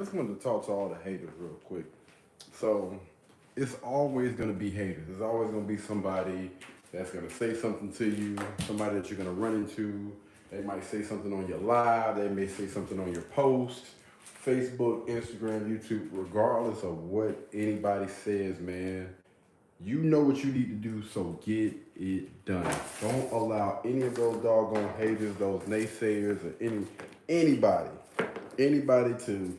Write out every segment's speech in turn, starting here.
Just wanted to talk to all the haters real quick. So it's always gonna be haters. There's always gonna be somebody that's gonna say something to you, somebody that you're gonna run into. They might say something on your live, they may say something on your post, Facebook, Instagram, YouTube, regardless of what anybody says, man. You know what you need to do, so get it done. Don't allow any of those doggone haters, those naysayers, or anybody to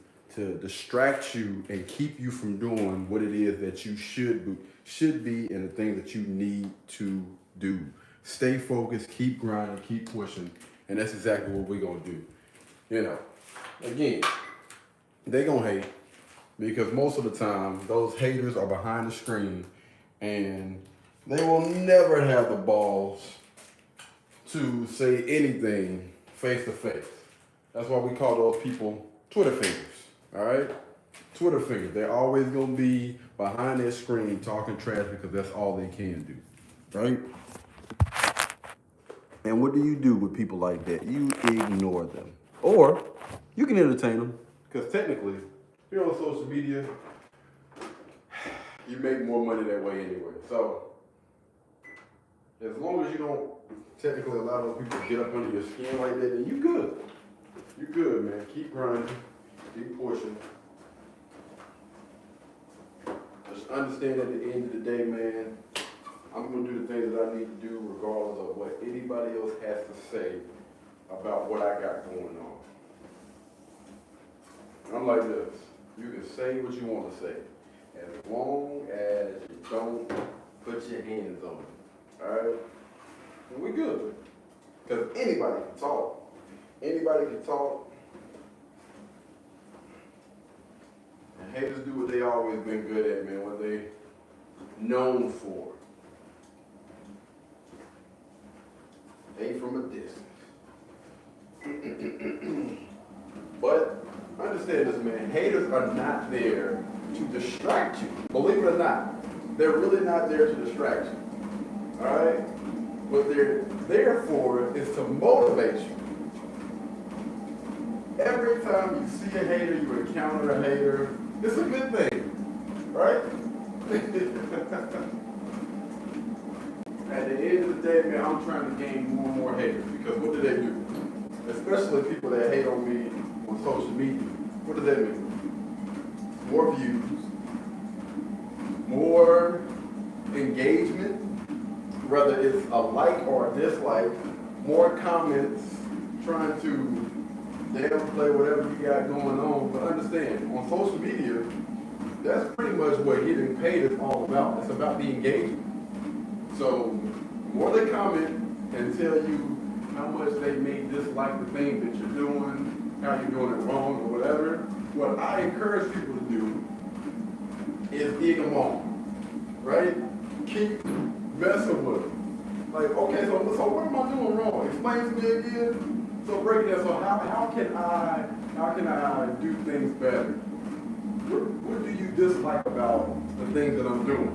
distract you and keep you from doing what it is that you should be and the things that you need to do. Stay focused, keep grinding, keep pushing, and that's exactly what we're gonna do. You know, again, they gonna hate because most of the time those haters are behind the screen and they will never have the balls to say anything face to face. That's why we call those people Twitter fingers. All right? Twitter fingers. They're always gonna be behind their screen talking trash because that's all they can do. Right? And what do you do with people like that? You ignore them. Or you can entertain them. Because technically, here on social media, you make more money that way anyway. So as long as you don't technically allow those people to get up under your skin like that, then you good. You good, man. Keep grinding, keep pushing. Just understand at the end of the day, man, I'm gonna do the things that I need to do regardless of what anybody else has to say about what I got going on. I'm like this. You can say what you want to say, as long as you don't put your hands on it. Alright? And we good. Because anybody can talk. Anybody can talk. And haters do what they always been good at, man, what they known for. Hate from a distance. But understand this, man. Haters are not there to distract you. Believe it or not, they're really not there to distract you. Alright? What they're there for is to motivate you. Every time you see a hater, you encounter a hater, it's a good thing. Right? At the end of the day, man, I'm trying to gain more and more haters because what do they do? Especially people that hate on me on social media. What does that mean? More views, more engagement, whether it's a like or a dislike, more comments trying to downplay whatever you got going on. But understand, on social media, that's pretty much what getting paid is all about. It's about the engagement. So, the more they comment and tell you how much they may dislike the thing that you're doing, how you're doing it wrong or whatever, what I encourage people to do is dig them on, right? Keep messing with them. Like, okay, so what am I doing wrong? Explain to me again. So break it down. So how can I do things better? What do you dislike about the things that I'm doing?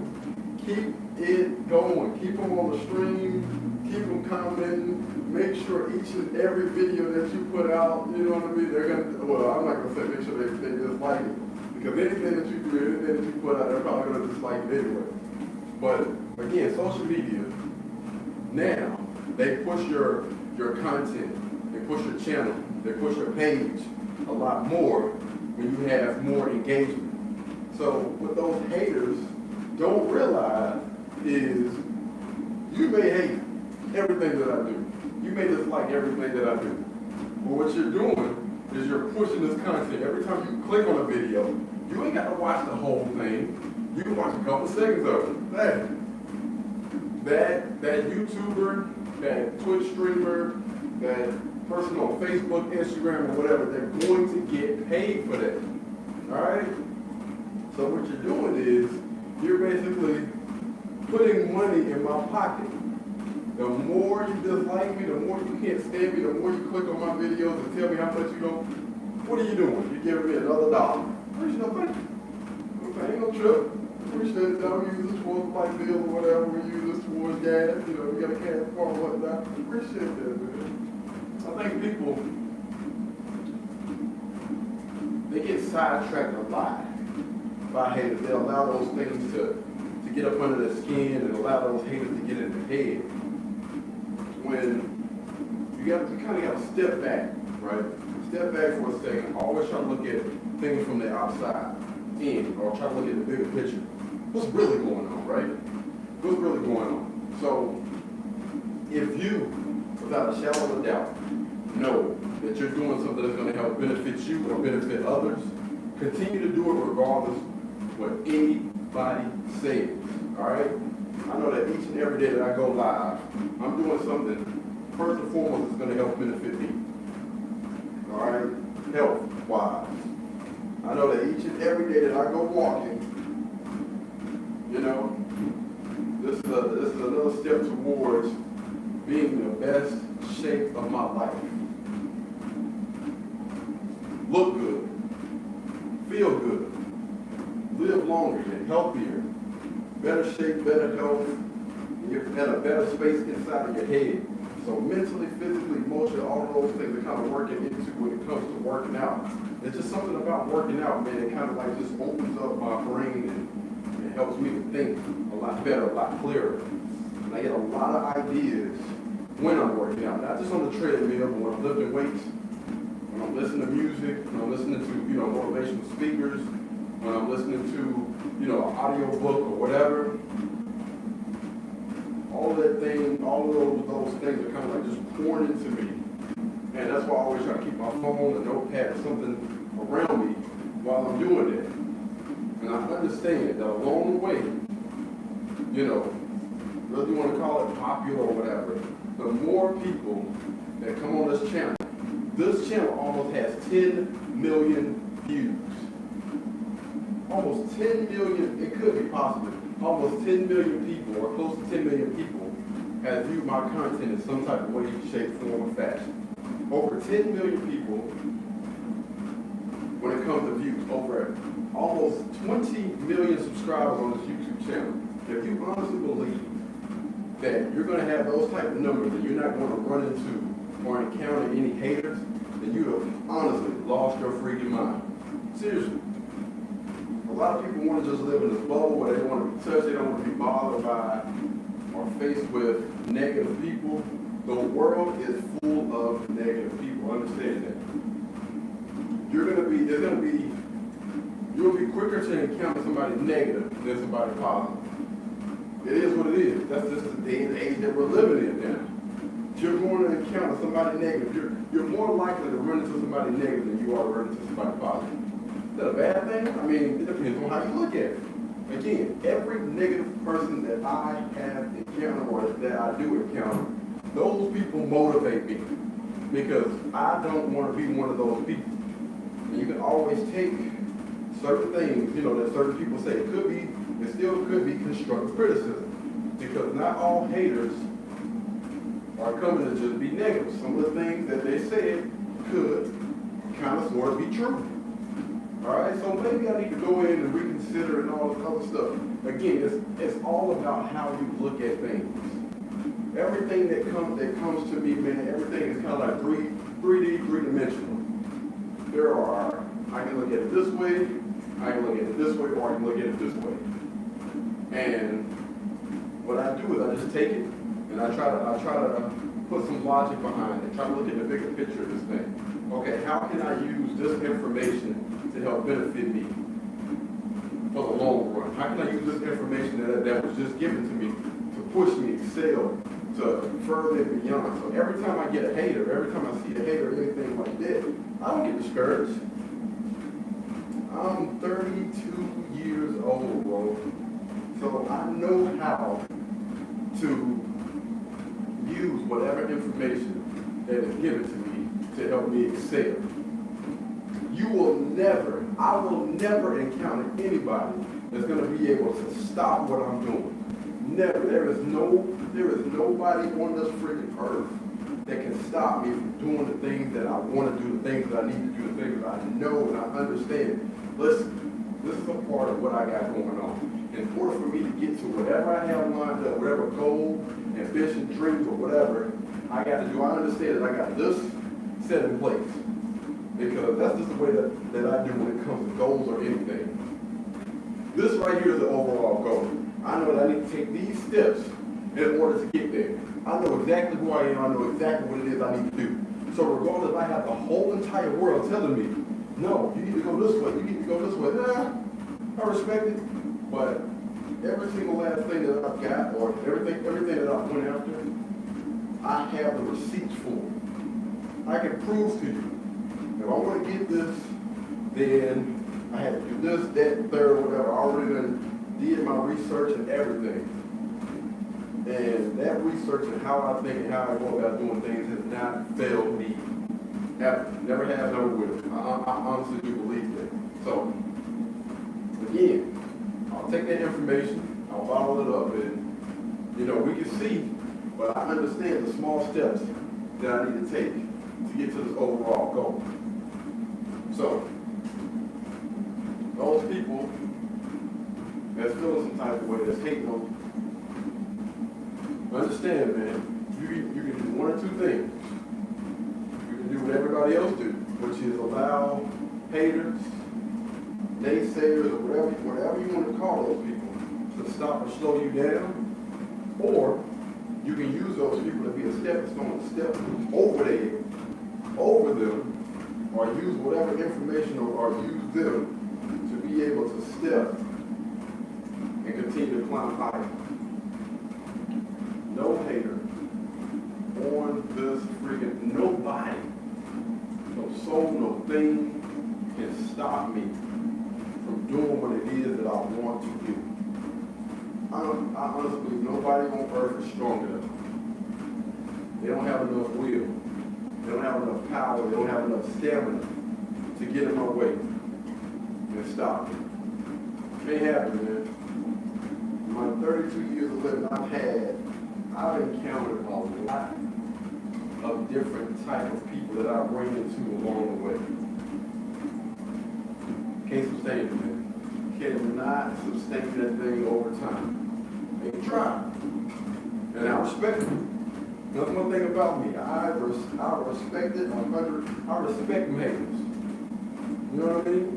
Keep it going. Keep them on the stream. Keep them commenting. Make sure each and every video that you put out, you know what I mean? They're gonna. Well, I'm not gonna say make sure they dislike it because anything that you do, anything that you put out, they're probably gonna dislike it anyway. But again, social media now they push your content, they push your channel, they push your page a lot more when you have more engagement. So what those haters don't realize is you may hate everything that I do. You may dislike everything that I do. But what you're doing is you're pushing this content. Every time you click on a video, you ain't got to watch the whole thing. You can watch a couple seconds of it. That YouTuber, that Twitch streamer, that person on Facebook, Instagram, or whatever, they're going to get paid for that. Alright? So what you're doing is you're basically putting money in my pocket. The more you dislike me, the more you can't stand me, the more you click on my videos and tell me how much you don't. What are you doing? You're giving me another $1. Appreciate it, thank you. Okay, ain't no trip. Appreciate it. Don't use this towards light bill or whatever. We use this towards gas. You know, we got a cash car or whatnot. Appreciate that, man. I think people they get sidetracked a lot by haters. They allow those things to get up under their skin and allow those haters to get in their head. When you kind of got to step back, right? Step back for a second. Always try to look at things from the outside in, or try to look at the bigger picture. What's really going on, right? What's really going on? So, if you, without a shadow of a doubt, know that you're doing something that's going to help benefit you or benefit others, continue to do it regardless of what anybody says, all right? I know that each and every day that I go live, I'm doing something, first and foremost, that's going to help benefit me, all right? Health-wise. I know that each and every day that I go walking, you know, this is another step towards being in the best shape of my life. Look good, feel good, live longer, get healthier, better shape, better health, and you're at a better space inside of your head. So mentally, physically, emotionally, all of those things are kind of working into when it comes to working out. It's just something about working out, man, it kind of like just opens up my brain and it helps me to think a lot better, a lot clearer. And I get a lot of ideas when I'm working out, not just on the treadmill, but when I'm lifting weights, when I'm listening to music, when I'm listening to, motivational speakers, when I'm listening to, an audio book or whatever. All of those things are kind of like just pouring into me. And that's why I always try to keep my phone, a notepad, or something around me while I'm doing it. And I understand that along the way, whether you want to call it popular or whatever, the more people that come on this channel almost has 10 million views. Almost 10 million, it could be possible, almost 10 million people, or close to 10 million people, have viewed my content in some type of way, shape, form, or fashion. Over 10 million people, when it comes to views, over almost 20 million subscribers on this YouTube channel. If you honestly believe that you're going to have those type of numbers and you're not going to run into or encounter any haters, then you have honestly lost your freaking mind. Seriously. A lot of people want to just live in this bubble where they don't want to be touched, they don't want to be bothered by or faced with negative people. The world is full of negative people. Understand that. You'll be quicker to encounter somebody negative than somebody positive. It is what it is. That's just the day and age that we're living in now. You're going to encounter somebody negative. You're more likely to run into somebody negative than you are to run into somebody positive. Is that a bad thing? I mean, it depends on how you look at it. Again, every negative person that I have encountered or that I do encounter, those people motivate me because I don't want to be one of those people. And you can always take certain things, that certain people say. It still could be constructive criticism because not all haters are coming to just be negative. Some of the things that they said could kind of sort of be true. All right, so maybe I need to go in and reconsider and all this other stuff. Again, it's all about how you look at things. Everything that comes to me, man, everything is kind of like 3D, three-dimensional. I can look at it this way, I can look at it this way, or I can look at it this way. And what I do is I just take it and I try to put some logic behind it, try to look at the bigger picture of this thing. Okay, how can I use this information to help benefit me for the long run? How can I use this information that was just given to me to push me, excel, to further and beyond? So every time I get a hater, every time I see a hater or anything like that, I don't get discouraged. I'm 32 years old, bro. So I know how to use whatever information that is given to me to help me excel. I will never encounter anybody that's going to be able to stop what I'm doing. Never. There is nobody on this freaking earth that can stop me from doing the things that I want to do, the things that I need to do, the things that I know and I understand. Listen, this is a part of what I got going on. In order for me to get to whatever I have lined up, whatever goal, ambition, dreams, or whatever I got to do, I understand that I got this set in place. because that's just the way that I do when it comes to goals or anything. This right here is the overall goal. I know that I need to take these steps in order to get there. I know exactly who I am. I know exactly what it is I need to do. So regardless if I have the whole entire world telling me, no, you need to go this way, you need to go this way. Nah, I respect it. But every single last thing that I've got, or everything that I've went after, I have the receipts for. I can prove to you. If I want to get this, then I had to do this, that, third, whatever. I already did my research and everything. And that research and how I think and how I go about doing things has not failed me ever. Never has, never will. I honestly do believe that. So, again, I'll take that information, I'll follow it up, and, we can see, but I understand the small steps that I need to take to get to this overall goal. So, those people that's feeling some type of way, that's hating on, understand, man, you can do one or two things. You can do what everybody else do, which is allow haters, naysayers, or whatever you want to call those people, to stop or slow you down, or you can use those people to be a stepping stone, step over them, or use whatever information or use them to be able to step and continue to climb higher. No hater on this freaking, nobody, no soul, no thing can stop me from doing what it is that I want to do. I honestly believe nobody on earth is strong enough. They don't have enough will. They don't have enough power. They don't have enough stamina to get in my way and stop me. Can't happen, man. In my 32 years of living, I've encountered a lot of different type of people that I ran into along the way. Can't sustain it, man. Cannot sustain that thing over time. They try. And I respect it. That's one thing about me. I respect it 100. I respect them haters. You know what I mean?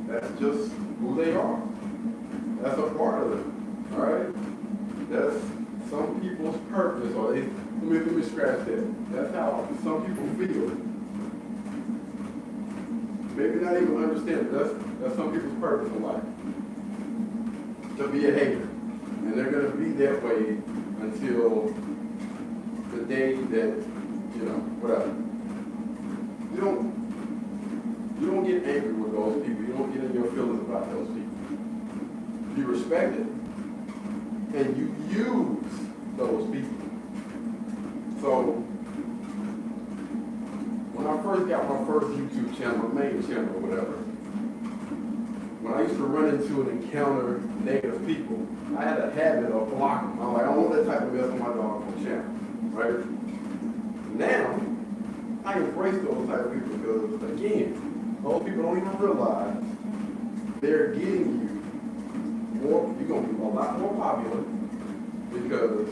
That's just who they are. That's a part of it. All right? That's some people's purpose, or let me scratch that. That's how some people feel. Maybe not even understand, but that's some people's purpose in life. To be a hater. And they're going to be that way until the day that, whatever. You don't get angry with those people. You don't get in your feelings about those people. You respect it. And you use those people. So, when I first got my first YouTube channel, my main channel or whatever, when I used to run into and encounter negative people, I had a habit of blocking them. I'm like, I don't want that type of mess on my doggone channel, right? Now, I embrace those type of people because, again, those people don't even realize they're getting you more, you're going to be a lot more popular because,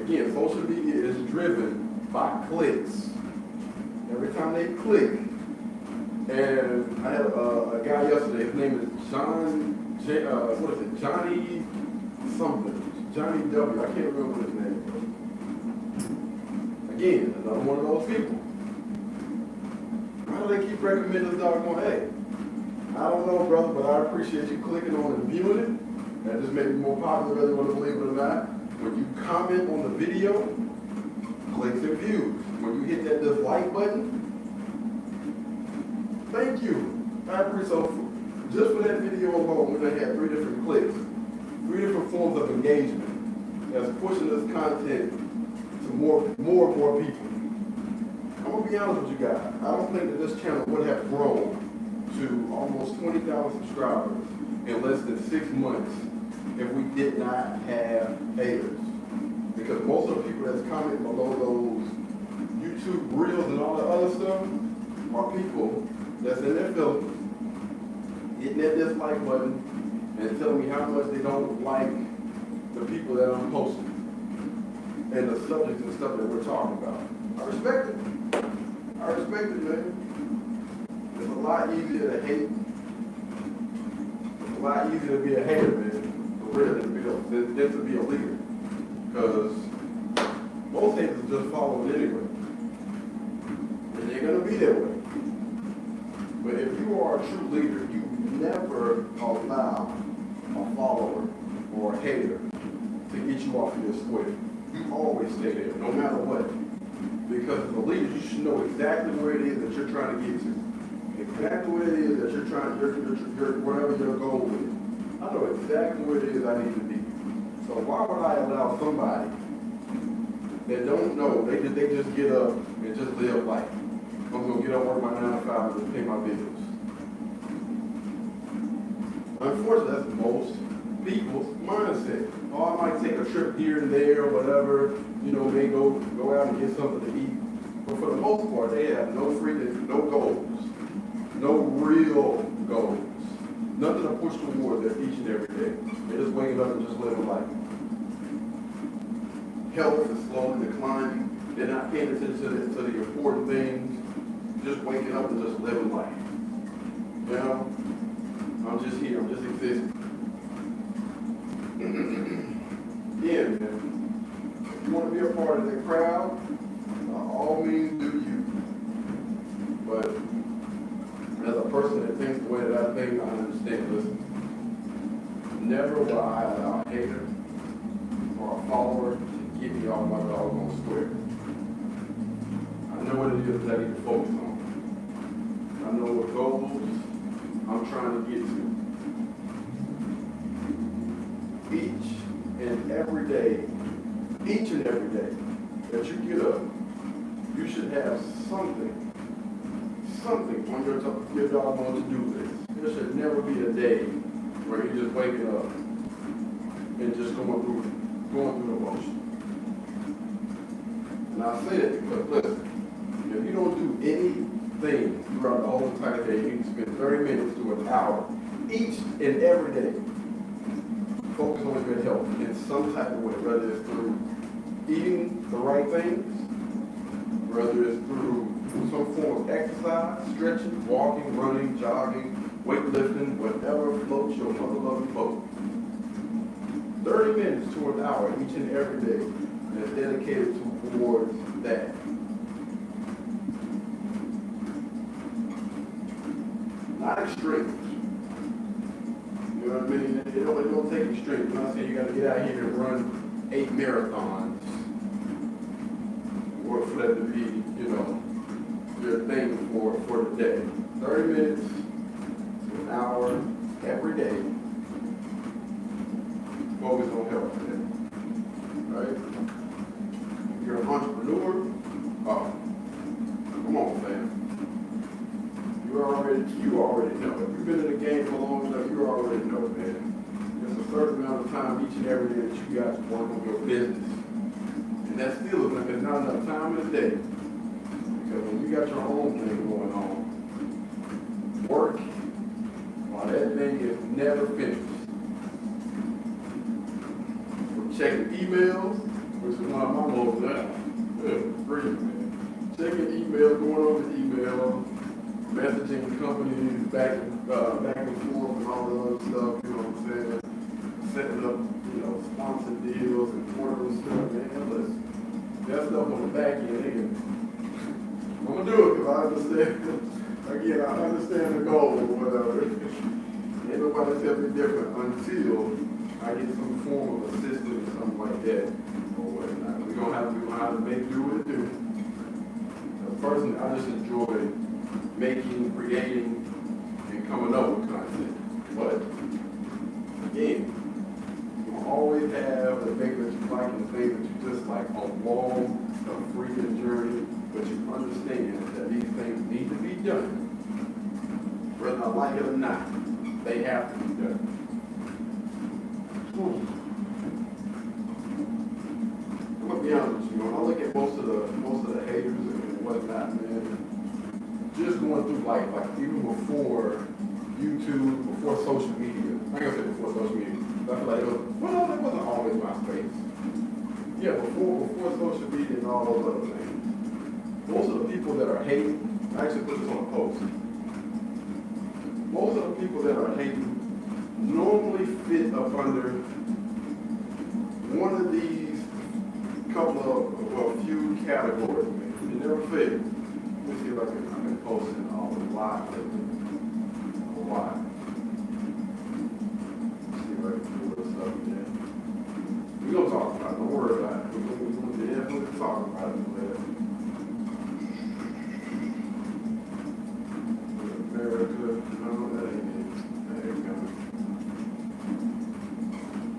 again, social media is driven by clicks. Every time they click, and I had a guy yesterday, his name is Johnny something, Johnny W, I can't remember his name. Again, another one of those people. Why do they keep recommending this doggone, hey? I don't know, brother, but I appreciate you clicking on and viewing it. That just made me more popular, whether you want to believe it or not. When you comment on the video, clicks and views. When you hit that dislike button, thank you. I appreciate so just for that video alone, when they had 3 different clicks, 3 different forms of engagement that's pushing this content to more and more people. I'm gonna be honest with you guys. I don't think that this channel would have grown to almost 20,000 subscribers in less than 6 months if we did not have haters. Because most of the people that's commenting below those YouTube reels and all the other stuff are people that's in their feelings, hitting that dislike button and telling me how much they don't like the people that I'm posting and the subjects and stuff that we're talking about. I respect it. I respect it, man. a lot easier to hate. It's a lot easier to be a hater, man, for real, than to be a leader. Because most haters just follow it anyway. And they're going to be that way. But if you are a true leader, you never allow a follower or a hater to get you off of your square. You always stay there, no matter what. Because as a leader, you should know exactly where it is that you're trying to get to. Exactly where it is that you're trying, whatever your goal is. I know exactly where it is I need to be. So why would I allow somebody that don't know, they just get up and just live life? I'm going to get up, work my 9 to 5, and just pay my bills. Unfortunately, that's most people's mindset. Oh, I might take a trip here and there or whatever, may go out and get something to eat. But for the most part, they have no freedom, no goals, no real goals. Nothing to push towards that each and every day. They're just waking up and just living life. Health is slowly declining. They're not paying attention to the important things. Just waking up and just living life. I'm just here. I'm just existing. Yeah, man. If you want to be a part of that crowd, by all means do you. But as a person that thinks the way that I think, I understand. Listen, never will I allow a hater or a follower to get me off my doggone square. I know what it is that I need to focus on. I know what goals I'm trying to get to. Each and every day that you get up, you should have something on your doggone to-do list. There should never be a day where you're just waking up and just going through the motion. And I say that because, listen, if you don't do anything throughout the whole entire day, you can spend 30 minutes to an hour each and every day. Focus on your health in some type of way, whether it's through eating the right things, whether it's through some form of exercise, stretching, walking, running, jogging, weightlifting, whatever floats your mother-loving boat. 30 minutes to an hour each and every day that's dedicated towards that. Not extreme. You know what I mean? It don't take extreme. I'm not saying you got to get out here and run 8 marathons. Or for that to be, your thing for the day. 30 minutes to an hour every day. Focus on health, man. Right? If you're an entrepreneur, come on, fam. You already know. If you've been in the game for long enough, you already know, man. There's a certain amount of time each and every day that you got to work on your business. And that's still not enough time in the day. Because when you got your own thing going on, work while that thing is never finished. Checking emails, which is one of my most free, man. Checking emails, going over email, messaging companies back and forth and all the other stuff, you know what I'm saying? Setting up, sponsored deals and ordering stuff, man. Listen, that stuff on the back end, I'm gonna do it because I understand. Again, I understand the goal or whatever. Ain't nobody tell me different until I get some form of assistance or something like that or whatnot. We're gonna have to make do what it do. Personally, I just enjoy making, creating, and coming up with content. But again, you'll always have the thing that you like and the thing that you dislike along a freaking journey, but you understand that these things need to be done. Whether I like it or not, they have to be done. I'm gonna be honest with you, when I look at most of the haters and whatnot, man, just going through life, like even before YouTube, before social media. I ain't gonna say before social media. I feel like that wasn't always my space. Yeah, before social media and all those other things. Most of the people that are hating, I actually put this on a post. most of the people that are hating normally fit up under one of these couple of, well, few categories, man. They never fail. Let me see if I can, I've been posting all the live lately. A lot. See if I can pull this up, man. We're going to talk about it, don't worry about it. We're going to definitely talk about it, man. America, no, that ain't it. That ain't coming.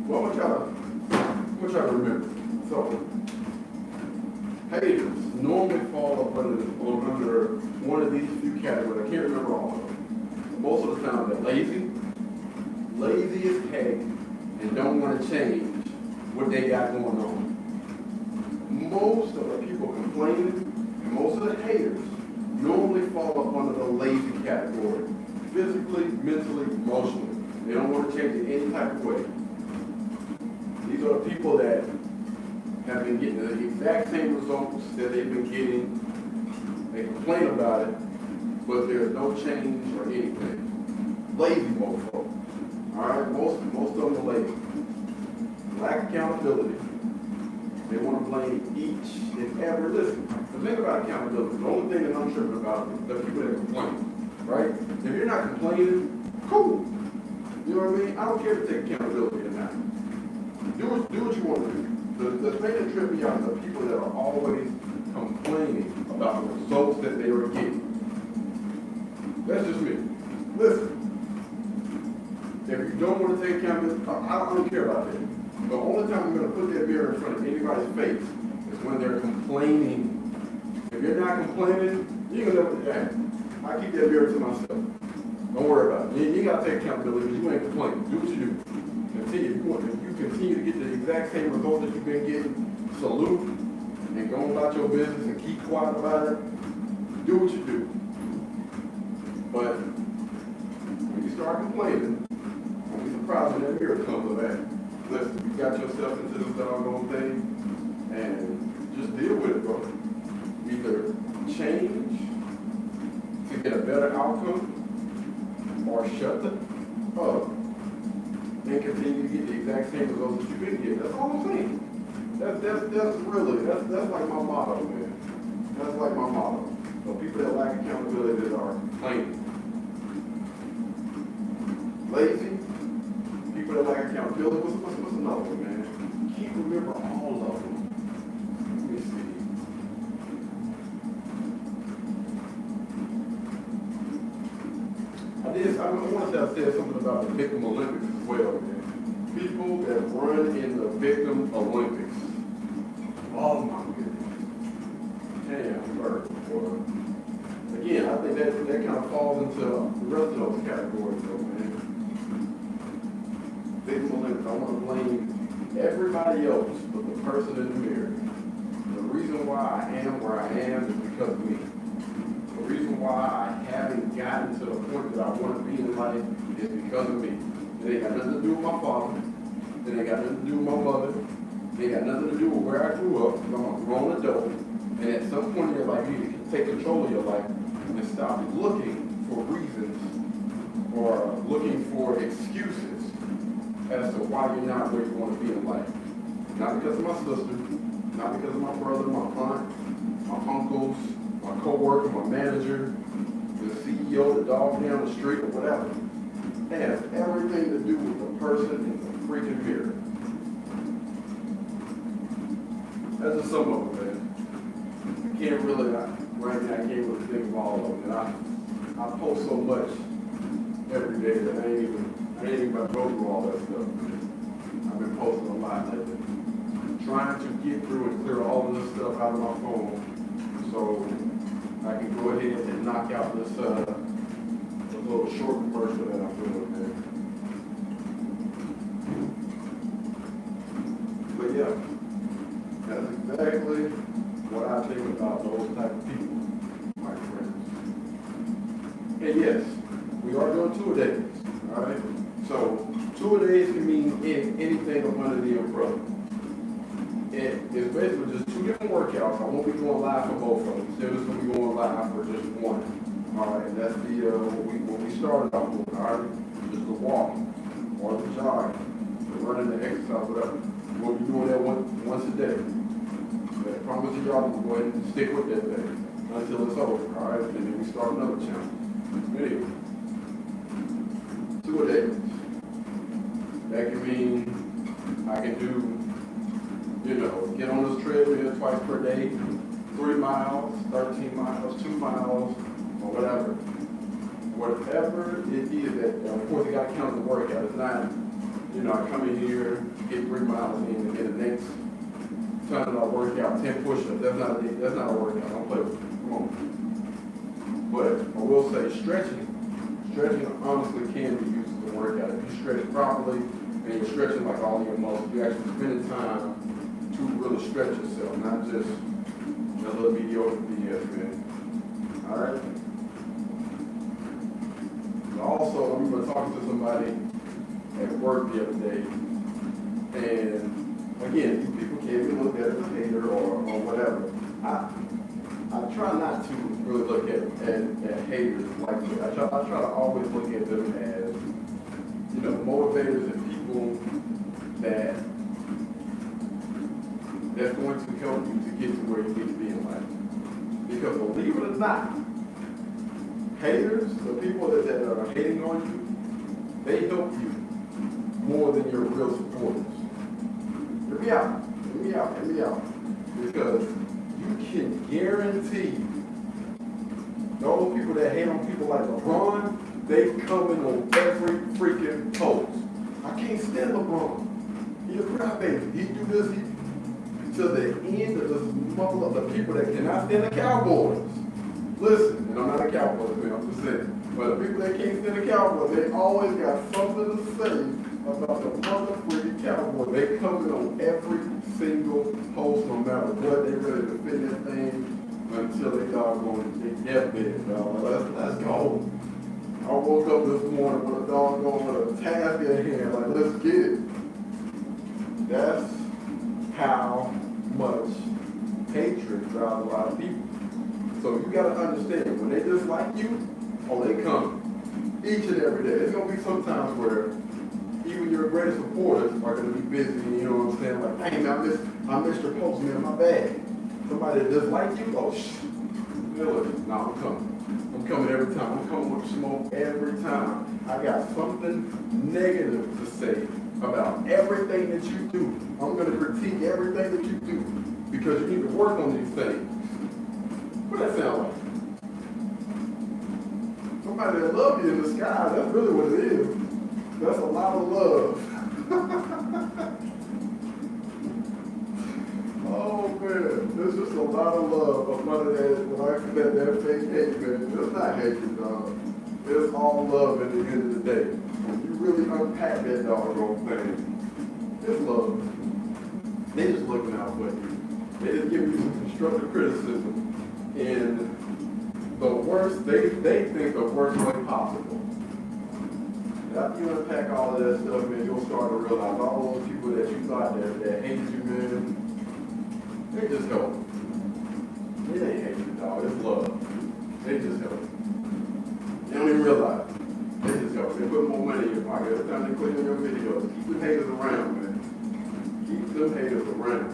Well, I want y'all to remember. So, haters normally fall up under one of these few categories. I can't remember all of them. Most of the time, they're lazy as heck, and don't want to change what they got going on. Most of the people complaining and most of the haters normally fall up under the lazy category. Physically, mentally, emotionally. They don't want to change it any type of way. These are the people that have been getting the exact same results that they've been getting. They complain about it, but there's no change or anything. Lazy mofo. Alright, most of them are lazy. Lack accountability. They want to blame each and every, listen, the thing about accountability, the only thing that I'm tripping about is the people that complain, right? If you're not complaining, cool. You know what I mean? I don't care to take accountability or not. Do what you want to do. The thing that trips me out is the people that are always complaining about the results that they are getting. That's just me. Listen, if you don't want to take accountability, I don't care about that. The only time I'm going to put that mirror in front of anybody's face is when they're complaining. If you're not complaining, you're going to never, I keep that mirror to myself. Don't worry about it. You got to take accountability because you ain't complaining. Do what you do. Continue. If you continue to get the exact same results that you've been getting, salute and go about your business and keep quiet about it. Do what you do. But when you start complaining, don't be surprised when that mirror comes up at you. Listen, you got yourself into this doggone thing, and just deal with it, bro. Either change to get a better outcome, or shut the up and continue to get the exact same results that you've been getting. That's all I'm saying. That's like my motto, man. That's like my motto. So people that lack accountability that are complaining, lazy. People that lack accountability. What's another one, man? Can't remember all of them. Let me see. I want to say something about the Victim Olympics as well, man. People that run in the Victim Olympics. Oh my goodness. Damn, boy. Again, I think that kind of falls into the rest of those categories, though, man. Victim Olympics, I want to blame everybody else but the person in the mirror. The reason why I am where I am is because of me. The reason why I haven't gotten to the point that I want to be in life is because of me. It ain't got nothing to do with my father. It ain't got nothing to do with my mother. It ain't got nothing to do with where I grew up. I'm a grown adult. And at some point in your life, you need to take control of your life and stop looking for reasons or looking for excuses as to why you're not where you want to be in life. Not because of my sister, not because of my brother, my aunt, my uncles, my co-worker, my manager, the CEO, the dog down the street, or whatever. It has everything to do with the person in the freaking mirror. That's just some of it, man. I can't really, right now, I can't really think of all of them. And I post so much every day that I ain't even about to go through all that stuff. I've been posting a lot lately. Trying to get through and clear all of this stuff out of my phone so I can go ahead and knock out this little short commercial that I'm doing there. But yeah, that's exactly what I think about those type of people, my friends. And yes, we are doing 2-a-days, all right? So 2-a-days can mean anything up under the umbrella. It's basically just 2 different workouts. I won't be going live for both of them. Instead, it's going to be going live for just one. All right, and that's what we started off with, all right? Just the walking, or the jogging, the running, the exercise, whatever. We'll be doing that once a day. But I promise you y'all, we'll go ahead and stick with that thing until it's over, all right? And then we start another challenge. Anyway, 2 a day. That can mean I can do, get on this treadmill twice per day, 3 miles, 13 miles, 2 miles, or whatever. Whatever it is that, of course, you got to count the workout. It's not, I come in here, get 3 miles in, and then the next time I work out 10 push-ups. That's not a workout. I don't play with it. Come on. But I will say stretching honestly can be used as a workout. If you stretch properly and you're stretching like all your muscles, you're actually spending time to really stretch yourself, not just a little mediocre BS, man. All right? Also, I remember talking to somebody at work the other day, and again, these people can't be looked at as a hater or whatever. I try not to really look at haters like that. I try to always look at them as, motivators and people that's going to help you to get to where you need to be in life. Because believe it or not, haters, the people that are hating on you, they help you more than your real supporters. Hear me out. Because you can guarantee those people that hate on people like LeBron, they coming on every freaking post. I can't stand LeBron. He's a crybaby. He do this to the end of this mother of the people that cannot stand the Cowboys. Listen, and I'm not a Cowboys fan, I'm just saying. But the people that can't stand the Cowboys, they always got something to say about the motherfucking Cowboys. They coming on every single post, no matter what. They ready to defend that thing until they doggone their deathbed, dog. Let's go. I woke up this morning with a doggone with a task at hand, like, let's get it. That's how much hatred drives a lot of people. So you gotta understand, when they dislike you, they come. Each and every day. There's gonna be some times where even your greatest supporters are gonna be busy, you know what I'm saying? Like, dang, I missed your post, man, my bad. Somebody that dislike you, no, I'm coming. I'm coming every time. I'm coming with smoke every time. I got something negative to say about everything that you do. I'm gonna critique everything that you do because you need to work on these things. What that sound like? Somebody that loves you in the sky, that's really what it is. That's a lot of love. Oh man, there's just a lot of love up under that fake hate, man. It's not hatred, dog. It's all love at the end of the day. When you really unpack that doggone thing, it's love. They just looking out for you. They just giving you some constructive criticism. In the worst, they think the worst way possible. After you unpack all of that stuff, man, you'll start to realize all those people that you thought that hated you, man, they just help. It ain't hatred, dog. It's love. They just help. They don't even realize it. They just help. They put more money in your pocket. Every time they click on your videos, keep them haters around, man. Keep them haters around.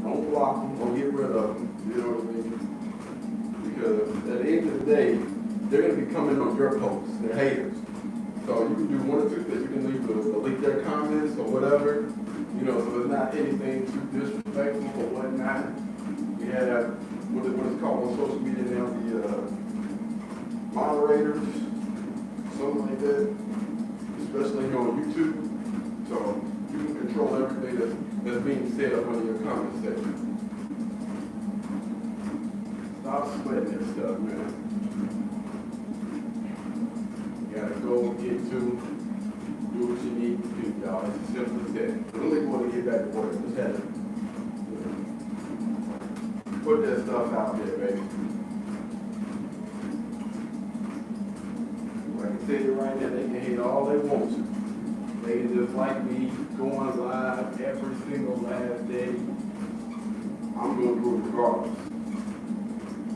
Don't block them. Don't get rid of them. You know what I mean? Because at the end of the day, they're going to be coming on your posts. They're haters. So you can do one or two things. You can leave delete their comments or whatever. So it's not anything too disrespectful or whatnot. We had what is called on social media now, the moderators, something like that, especially here on YouTube. So you can control everything that's being said up under your comment section. Stop sweating that stuff, man. You gotta go get to do what you need to do, y'all. It's as simple as that. Really want to get back to work. Just have to put that stuff out there, baby. I can tell you right now, they can hate all they want to. They can just like me going live every single last day. I'm going to do it regardless.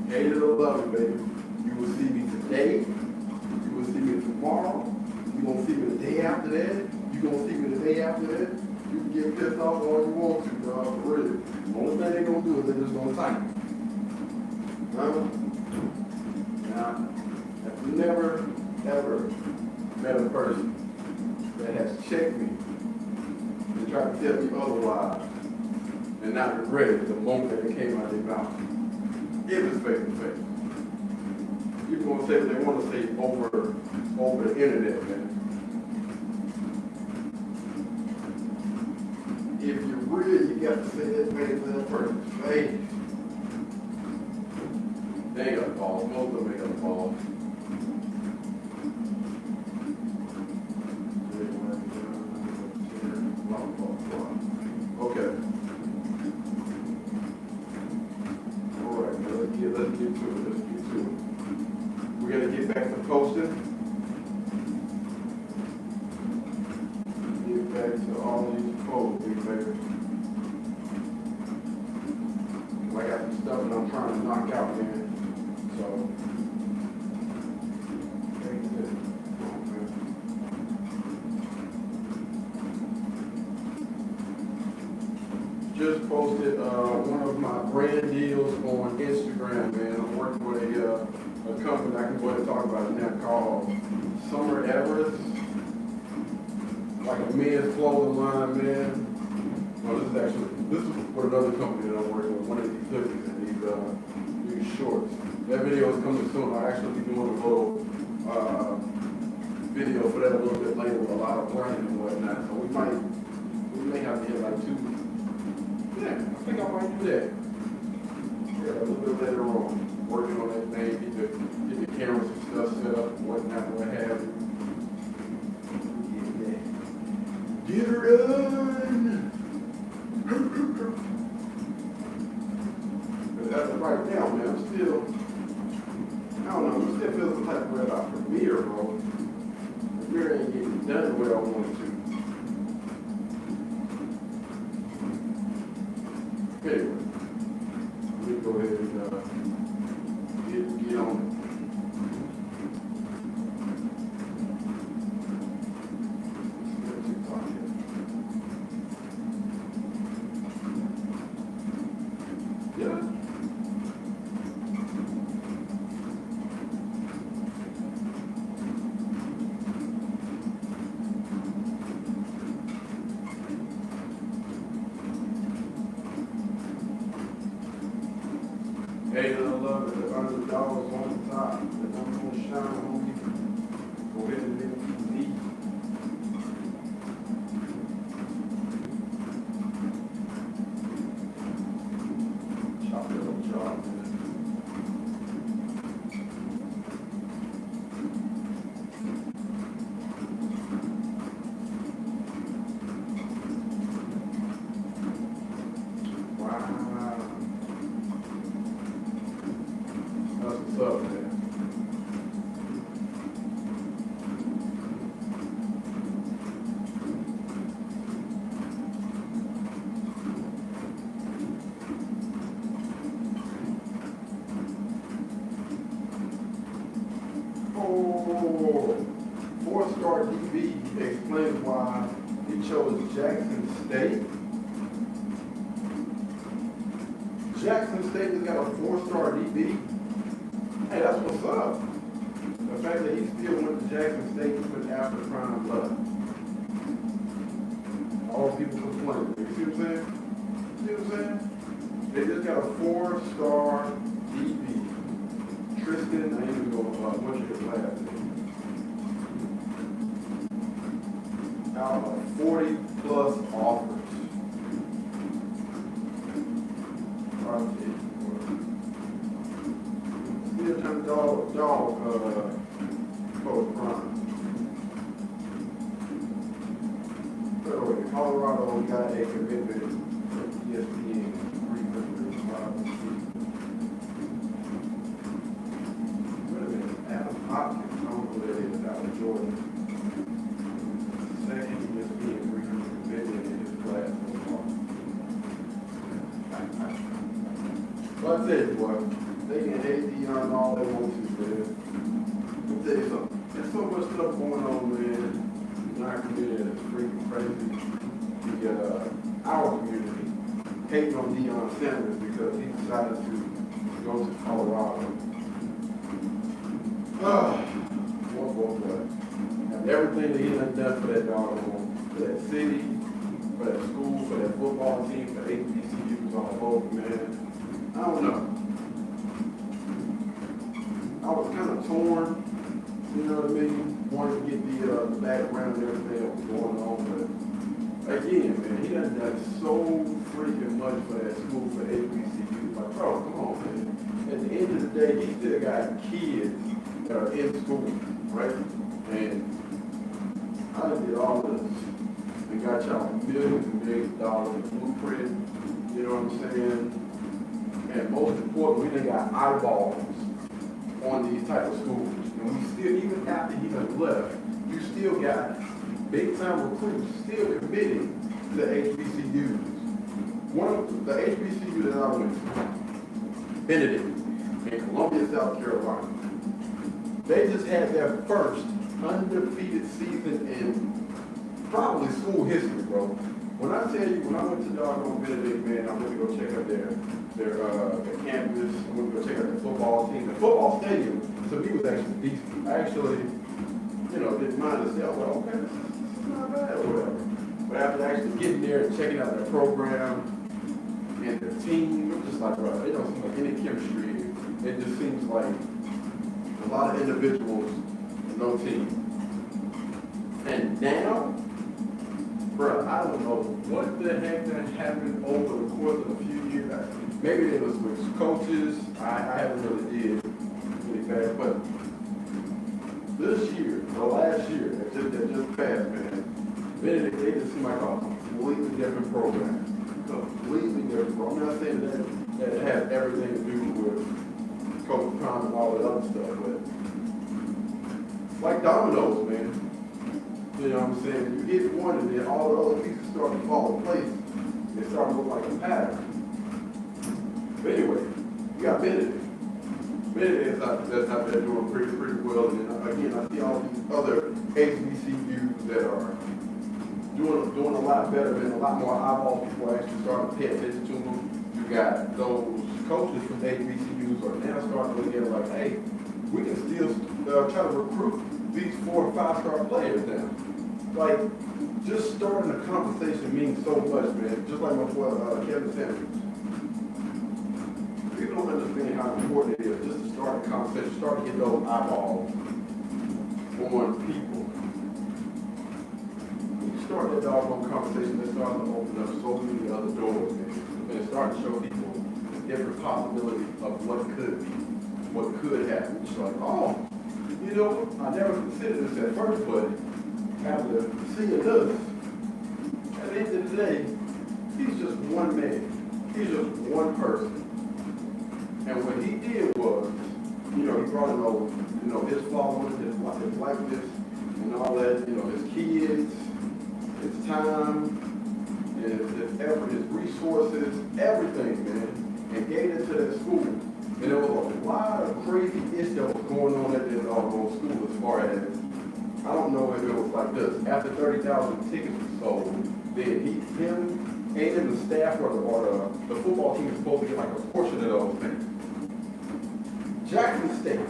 Hate it or love it, baby. You will see me today. today, you will see me tomorrow, you're gonna see me the day after that, you're gonna see me the day after that. You can get pissed off all you want to, dog, for real. The only thing they gonna do is they just gonna tighten. Now, I've never, ever met a person that has checked me and tried to tell me otherwise and not regret it the moment that it came out of their mouth. If it's face to face. People gonna say what they want to say over the internet, man. If you're real, you got to say that way to that person's face. They ain't got the balls. Most of them ain't got the balls. Okay. All right, man, let's get to it. We're gonna get back to posting. Get back to all these posts, big baby. I got some stuff that I'm trying to knock out, man. So, just posted one of my brand deals on Instagram, man. I'm working with a company I can go ahead and talk about it now called Summer Everest. Like a men's clothing line, man. No, this is for another company that I'm working with, one of these hoodies and these shorts. That video is coming soon. I'll actually be doing a little video for that a little bit later with a lot of branding and whatnot. So we may have to get like two. Yeah, I think I might do that. Yeah, a little bit later on. Working on that thing, get the cameras and stuff set up and whatnot, what have you. Get her done! But as of right now, man, I'm still, I don't know, I'm still feeling some type of way about Premiere, bro. Premiere ain't getting done the way I wanted to. Anyway, let me go ahead and get on it. Hey, I love it. The underdog is on the top. The number one shine on me. Go ahead and make it neat. Chop it up, chop it. What's up, man? Oh, 4-star DB explains why he chose Jackson State. Jackson State has got a 4-star DB. Hey, that's what's up. The fact that he still went to Jackson State even after the prime blood. All people complain. You see what I'm saying? See what I'm saying? They just got a 4-star DB. Tristan, I ain't even going to what's your last name? Out of 40 plus offers. Still trying to dog Coach Prime. So Colorado got a commitment from ESPN 300. Wait a minute, Adam Hopkins, I don't know who that is, out of Georgia. Second ESPN 300 commitment in his class so far. Well, I tell you what, they can hate Deion all they want to, man. stuff going on, man, in our community that's freaking crazy. Our community hating on Deion Sanders because he decided to go to Colorado. Boy. And everything that he done for that dog, for that city, for that school, for that football team, for HBCUs all over, man. I don't know. I was kind of torn, you know what I mean? Wanted to get the background and everything that was going on, but again, man, he done so freaking much for that school, for HBCU. Like, bro, come on, man. At the end of the day, he still got kids that are in school, right? And I did all this. We got y'all millions and millions of dollars in blueprint, you know what I'm saying? And most important, we done got eyeballs on these type of schools. And we still, even after he done left, you still got big time recruits still committed to the HBCUs. One of the HBCU that I went to, Benedict, in Columbia, South Carolina, they just had their first undefeated season in probably school history, bro. When I tell you, when I went to doggone Benedict, man, I went to go check out their campus, I went to go check out their football team. The football stadium, to me, was actually decent. I actually, didn't mind to say, oh, well, okay, this is not bad or whatever. But after actually getting there and checking out their program and their team, it was just like, bro, it don't seem like any chemistry. It just seems like a lot of individuals, no team. And now, bro, I don't know what the heck that happened over the course of a few years. Maybe it was with coaches. I haven't really did really fast, but this year, the last year that just passed, man, they just seem like a completely different program. Completely different program. I'm not saying that it has everything to do with Coach Prime and all that other stuff, but like dominoes, man. You know what I'm saying? You hit one and then all the other pieces start to fall in place. They start to look like a pattern. But anyway, you got Benedict. Benedict that's out there doing pretty well. And again, I see all these other HBCUs that are doing a lot better, and a lot more eyeballs people are actually starting to pay attention to them. You got those coaches from HBCUs are now starting to look at it like, hey, we can still try to recruit these 4 or 5-star players now. Like, just starting a conversation means so much, man. Just like my boy Kevin Sanders. People don't understand how important it is just to start a conversation, start to get those eyeballs on people. When you start that doggone conversation, it's starting to open up so many other doors, man. And it's starting to show people different possibilities of what could be, what could happen. It's like, oh, I never considered this at first, but after seeing this, at the end of the day, he's just one man. He's just one person. And what he did was, he brought in those, his followers, his likeness, and all that, his kids, his time, his effort, his resources, everything, man, and gave it to that school. And there was a lot of crazy issues that was going on at this school as far as, I don't know if it was like this. After 30,000 tickets were sold, then him and the staff or the football team is supposed to get like a portion of those things. Jackson State,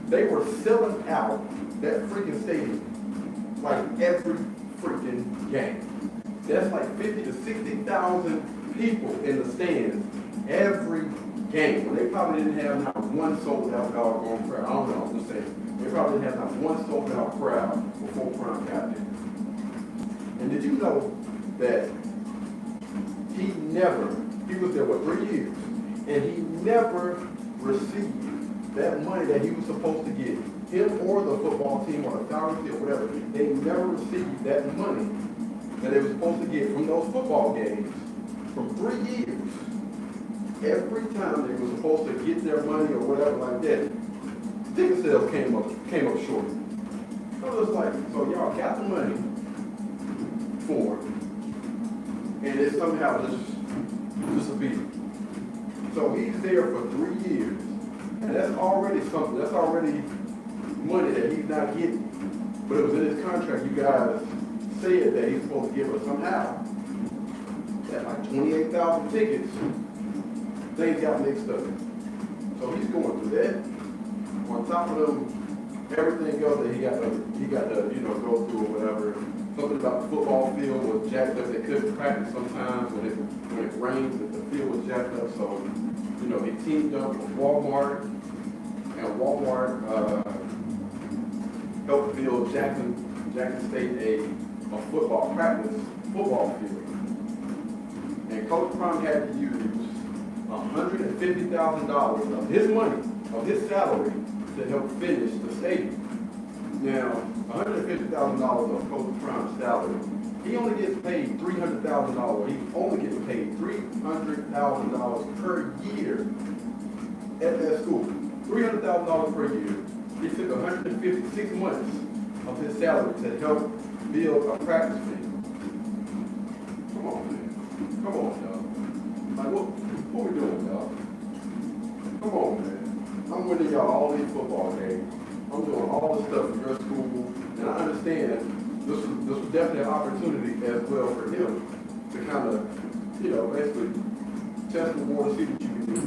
they were selling out that freaking stadium like every freaking game. That's like 50 to 60,000 people in the stands every game. Well, they probably didn't have not one sold out doggone crowd. I don't know, I'm just saying. They probably didn't have not one sold out crowd before Prime got there. And did you know that he was there, 3 years, and he never received that money that he was supposed to get. Him or the football team or the salary or whatever, they never received that money that they were supposed to get from those football games from 3 years. Every time they were supposed to get their money or whatever like that, ticket sales came up short. So it was like, so y'all got the money for it, and it somehow just disappeared. So he's there for 3 years, and that's already something. That's already money that he's not getting. But it was in his contract. You guys said that he's supposed to give us somehow. At like 28,000 tickets, things got mixed up. So he's going through that. On top of them, everything else that he got to go through or whatever. Something about the football field was jacked up. They couldn't practice sometimes when it rains. The field was jacked up. So he teamed up with Walmart, and Walmart helped build Jackson State a football field. And Coach Prime had to use $150,000 of his money, of his salary, to help finish the stadium. Now, $150,000 of Coach Prime's salary, he only gets paid $300,000. He's only getting paid $300,000 per year at that school. $300,000 per year. He took 156 months of his salary to help build a practice field. Come on, man. Come on, dog. Like, what we doing, dog? Come on, man. I'm winning y'all all these football games. I'm doing all this stuff in your school, and I understand this was definitely an opportunity as well for him to kind of, basically test the water, see what you can do.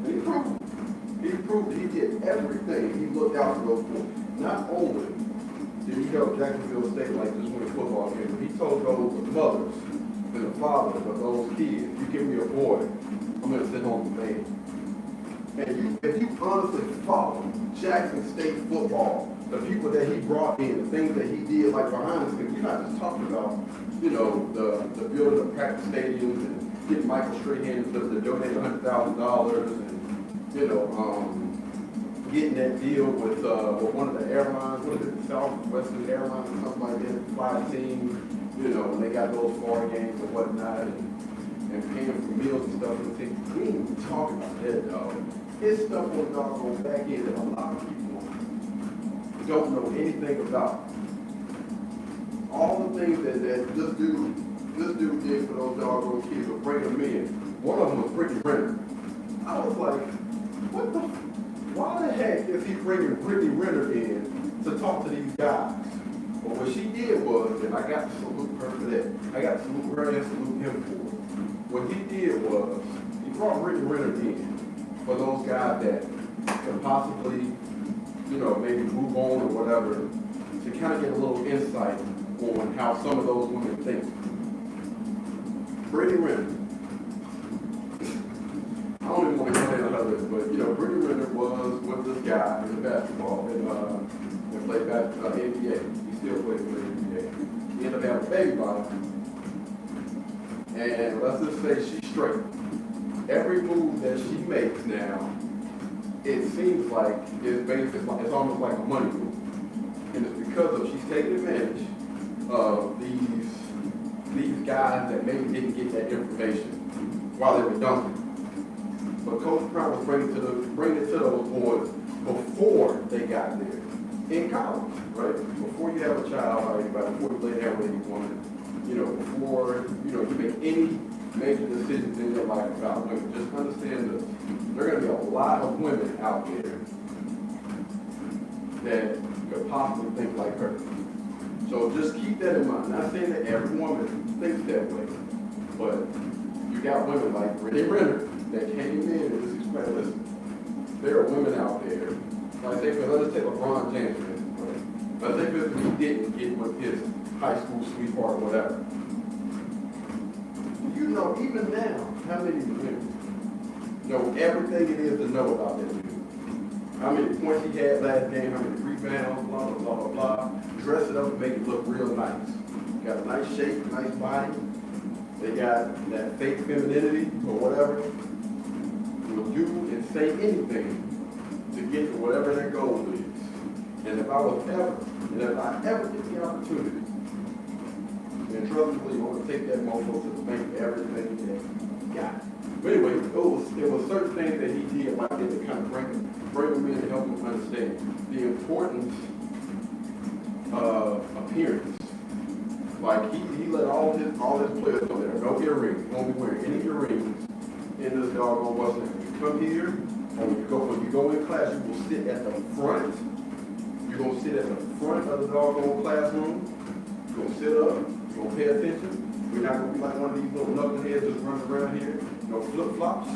And he proved it. He proved that he did everything he looked out for those boys. Not only did he help Jacksonville State like just win a football game, but he told those mothers and the fathers of those kids, you give me a boy, I'm going to send home the man. And if you honestly follow Jackson State football, the people that he brought in, the things that he did, like behind the scenes, you're not just talking about, the building of practice stadiums and getting Michael Strahan to donate $100,000 and, getting that deal with one of the airlines, what is it, Southwestern Airlines or something like that, fly team, when they got those foreign games and whatnot, and paying for meals and stuff. And things. We ain't even talking about that, dog. His stuff on the doggone back end that a lot of people don't know anything about. All the things that this dude did for those doggone kids to bring them in. One of them was Brittany Renner. I was like, why the heck is he bringing Brittany Renner in to talk to these guys? But what she did was, and I got to salute her for that. I got to salute her and salute him for it. What he did was, he brought Brittany Renner in for those guys that could possibly, maybe move on or whatever, to kind of get a little insight on how some of those women think. Brittany Renner. I don't even want to go into others, but Brittany Renner was with this guy in basketball and played NBA. He still plays for the NBA. He ended up having a baby by him. And let's just say she's straight. Every move that she makes now, it seems like it's almost like a money move. And it's because she's taking advantage of these guys that maybe didn't get that information while they were dunking. But Coach Prime was bringing it to those boys before they got there. In college, right? Before you have a child, before you lay down with any woman, before you make any major decisions in your life about women, just understand this. There are going to be a lot of women out there that could possibly think like her. So just keep that in mind. Not saying that every woman thinks that way, but you got women like Brittany Renner that came in and just explained, listen, there are women out there. Like let's take LeBron James, right? Let's say he didn't get with his high school sweetheart or whatever. Even now, how many women know everything it is to know about that dude? How many points he had last game, how many rebounds, blah, blah, blah, blah, blah. Dress it up and make it look real nice. Got a nice shape, nice body. They got that fake femininity or whatever. Will do and say anything to get to whatever their goal is. And if I ever get the opportunity, and trust me, you want to take that mofo to the bank, everything that he got. But anyway, there was certain things that he did like that to kind of bring him in and help him understand the importance of appearance. Like he let all his players know there, no earrings. You won't be wearing any earrings in this doggone Western. When you come here, when you go in class, you will sit at the front You're gonna sit at the front of the doggone classroom. You're gonna sit up. You're gonna pay attention. We're not gonna be like one of these little knuckleheads just running around here. No flip flops.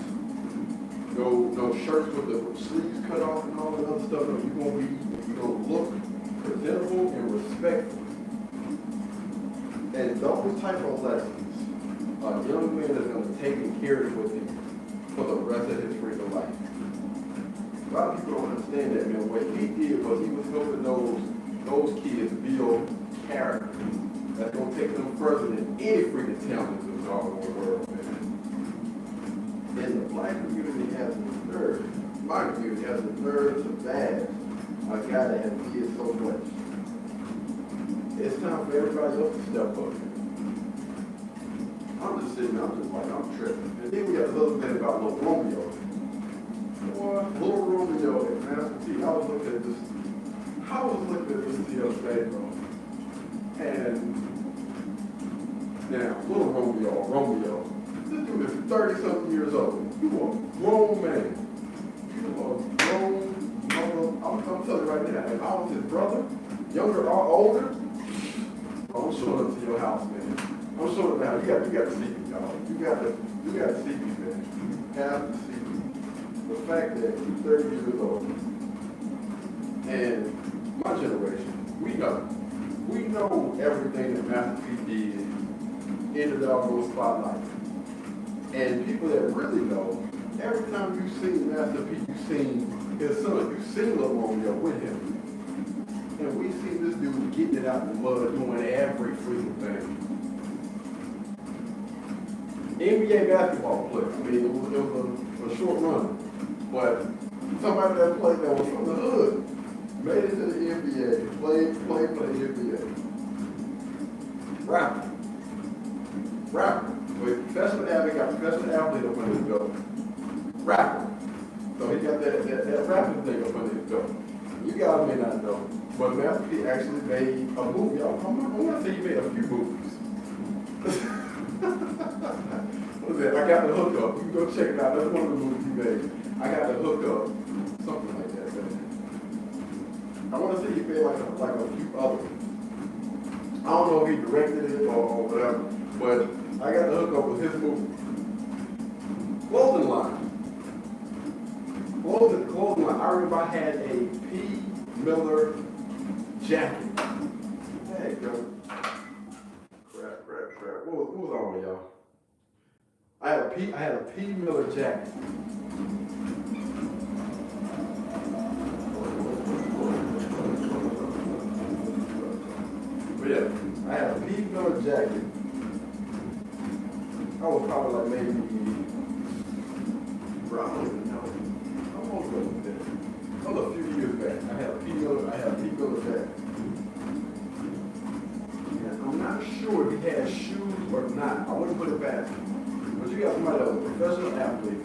No shirts with the sleeves cut off and all that other stuff. No, you're gonna look presentable and respectful. And those type of lessons, a young man is going to take and carry with him for the rest of his freaking life. A lot of people don't understand that, man. What he did was he was helping those kids build character. That's going to take them further than any freaking talent in the doggone world, man. And the black community has the nerve, my community has the nerve to bash a guy that has did so much. It's time for everybody else to step up. I'm just sitting there, I'm tripping. And then we got this other thing about Little Romeo. Boy, Little Romeo at Master P. I was looking at this the other day, bro. And now, Little Romeo, this dude is 30-something years old. You a grown man. You a grown mother. I'm telling you right now, if I was his brother, younger or older, I'm showing up to your house, man. I'm showing up now. You got to see me, dog. You got to see me, man. You have to see me. The fact that you're 30 years old, and my generation, we know everything that Master P did in the doggone spotlight. And people that really know, every time you've seen Master P, you've seen his son, you've seen Little Romeo with him. And we see this dude getting it out in the mud, doing every freaking thing. NBA basketball player. I mean, it was a short run. But somebody that played that was from the hood, made it to the NBA, played for the NBA. Rapper. With professional athlete, got professional athlete up under his belt. Rapper. So he got that rapping thing up under his belt. You guys may not know, but Master P actually made a movie. I'm gonna say he made a few movies. What is that? I Got the Hook Up. You can go check it out. That's one of the movies he made. I Got the Hook Up. Something like that, man. I want to say he made like a few others. I don't know if he directed it or whatever, but I Got the Hook Up was his movie. Clothing line. I remember I had a P. Miller jacket. Hey, go. Crap. What was on with y'all? I had a P. Miller jacket. But yeah, I had a P. Miller jacket. I was probably like maybe, bro, I don't even know. I'm gonna go with that. That was a few years back. I had a P. Miller jacket. And I'm not sure if he had shoes or not. I wouldn't put it past him. But you got somebody that was a professional athlete,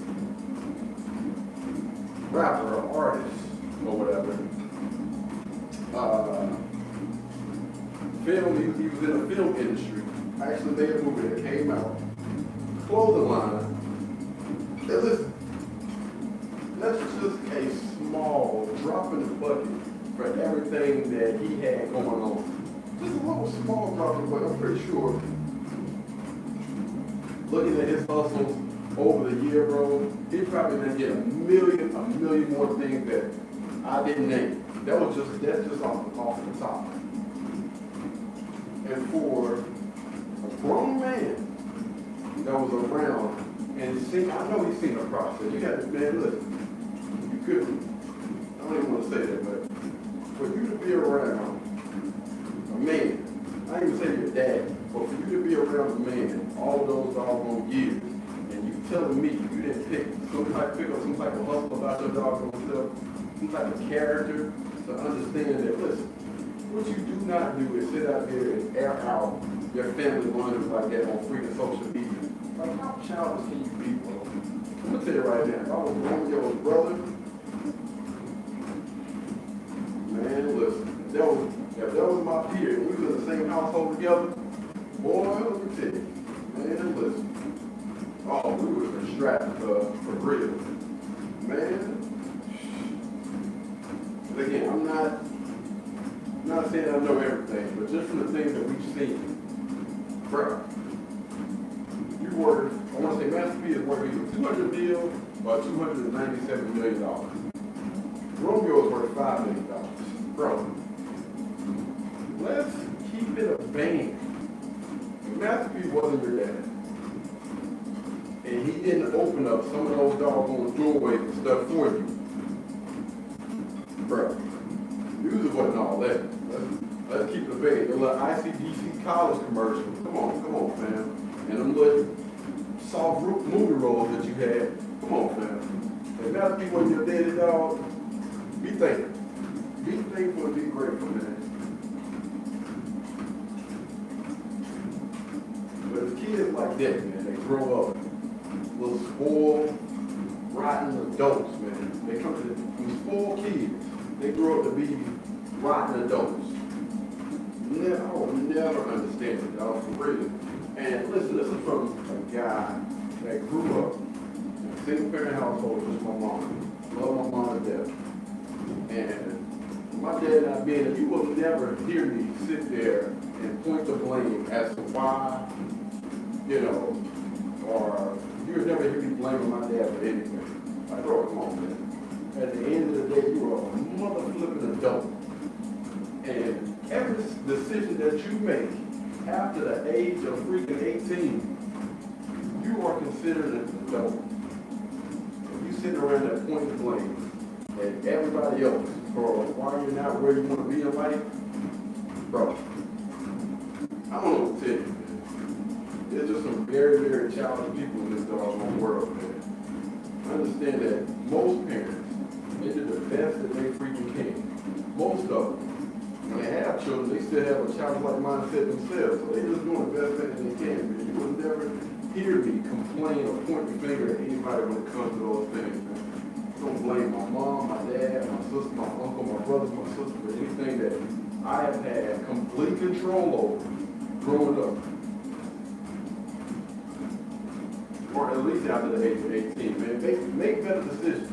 rapper, or artist, or whatever. He was in the film industry. Actually made a movie that came out. Clothing line. Now listen, that's just a small drop in the bucket for everything that he had going on. Just a little small drop in the bucket, I'm pretty sure. Looking at his hustles over the year, bro, he probably done get a million more things that I didn't name. That's just off the top. And for a grown man that was around and I know he's seen the process. You got to, man, listen, you couldn't, I don't even want to say that, but for you to be around a man, I ain't even say your dad, but for you to be around a man all those doggone years, and you telling me you didn't pick up some type of hustle about your doggone self, some type of character to understand that, listen, what you do not do is sit out there and air out your family wonders like that on freaking social media. Like, how childish can you be, bro? I'm gonna tell you right now, if I was Romeo's brother, man, listen, if that was my peer, and we was in the same household together, boy, let me tell you, man, listen. Oh, we would have been strapped for real. Man. But again, I'm not not saying I know everything, but just from the things that we've seen, bro, you worth, I want to say Master P is worth either 200 mil or $297 million. Romeo is worth $5 million. Bro, let's keep it a band. If Master P wasn't your dad, and he didn't open up some of those doggone doorways and stuff for you, bro, music wasn't all that. Let's keep it a band. The little ICDC college commercial. Come on, fam. And them little soft root movie roles that you had. Come on, fam. If Master P wasn't your daddy, dog, be thankful. Be thankful and be grateful, man. But as kids like that, man, they grow up little spoiled, rotten adults, man. They come to these spoiled kids. They grow up to be rotten adults. I will never understand it, dog, for real. And listen, this is from a guy that grew up in a single-parent household with my mom. Love my mom to death. And my dad not being there, you will never hear me sit there and point the blame as to why, or you would never hear me blaming my dad for anything. Like, bro, come on, man. At the end of the day, you are a mother flipping adult. And every decision that you make after the age of freaking 18, you are considered an adult. If you sit around there pointing blame at everybody else for why you're not where you want to be in life, bro, I don't know what to tell you, man. There's just some very, very challenging people in this doggone world, man. I understand that most parents, they do the best that they freaking can. Most of them, when they have children, they still have a childlike mindset themselves, so they just doing the best thing that they can. Man. You will never hear me complain or point the finger at anybody when it comes to those things, man. Don't blame my mom, my dad, my sister, my uncle, my brothers, my sister for anything that I have had complete control over growing up. Or at least after the age of 18, man. Make better decisions.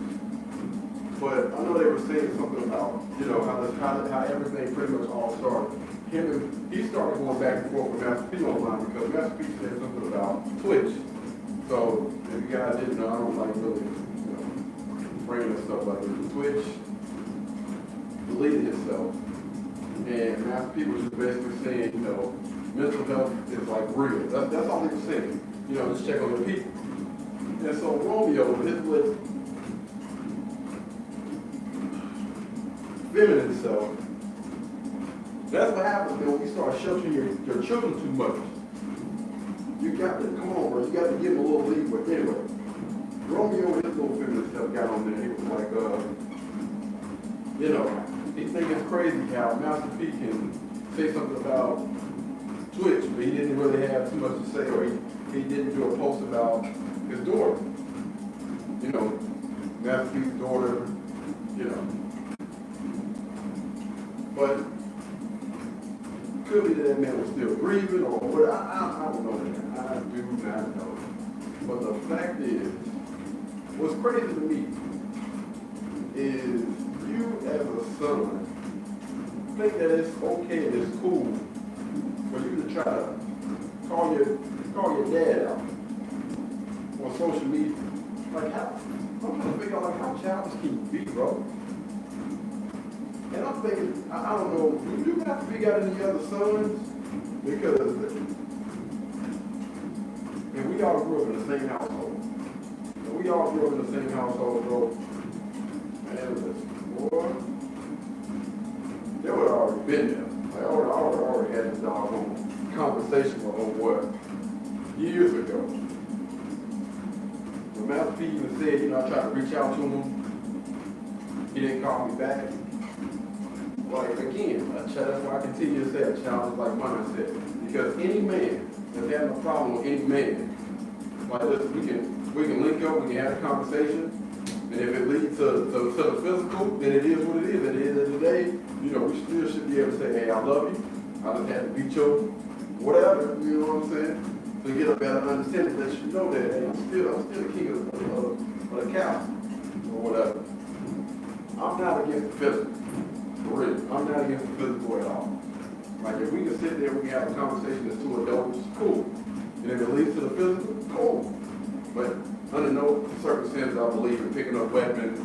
But I know they were saying something about, how everything pretty much all started. He started going back and forth with Master P online because Master P said something about Twitch. So if you guys didn't know, I don't like really, bringing stuff like this. Twitch deleted itself. And Master P was just basically saying, mental health is like real. That's all he was saying. Just check on the people. And so Romeo, his little feminine self, that's what happens, man, when you start sheltering your children too much. You got to, come on, bro, you got to give them a little lead. But anyway, Romeo, his little feminine self got on there. He was like, he think it's crazy how Master P can say something about Twitch, but he didn't really have too much to say, or he didn't do a post about his daughter. Master P's daughter, But could be that man was still grieving or what, I don't know, man. I do not know. But the fact is, what's crazy to me is you as a son think that it's okay and it's cool for you to try to call your dad out on social media. Like how, I'm trying to figure out like how childish can you be, bro? And I'm thinking, I don't know, do you have to figure out any other sons? Because, and we all grew up in the same household. And we all grew up in the same household, bro. And boy, they would have already been there. I would have already had this doggone conversation with old what? Years ago. When Master P even said, I tried to reach out to him, he didn't call me back. Like, again, that's why I continue to say a childlike mindset. Because any man that's having a problem with any man, like, listen, we can link up, we can have a conversation, and if it leads to the physical, then it is what it is. At the end of the day, we still should be able to say, hey, I love you. I just had to beat your whatever, you know what I'm saying? To get a better understanding that you know that, hey, I'm still the king of the cow, or whatever. I'm not against the physical. For real, I'm not against the physical at all. Like if we can sit there, we can have a conversation as two adults, cool. And if it leads to the physical, cool. But under no circumstances I believe in picking up weapons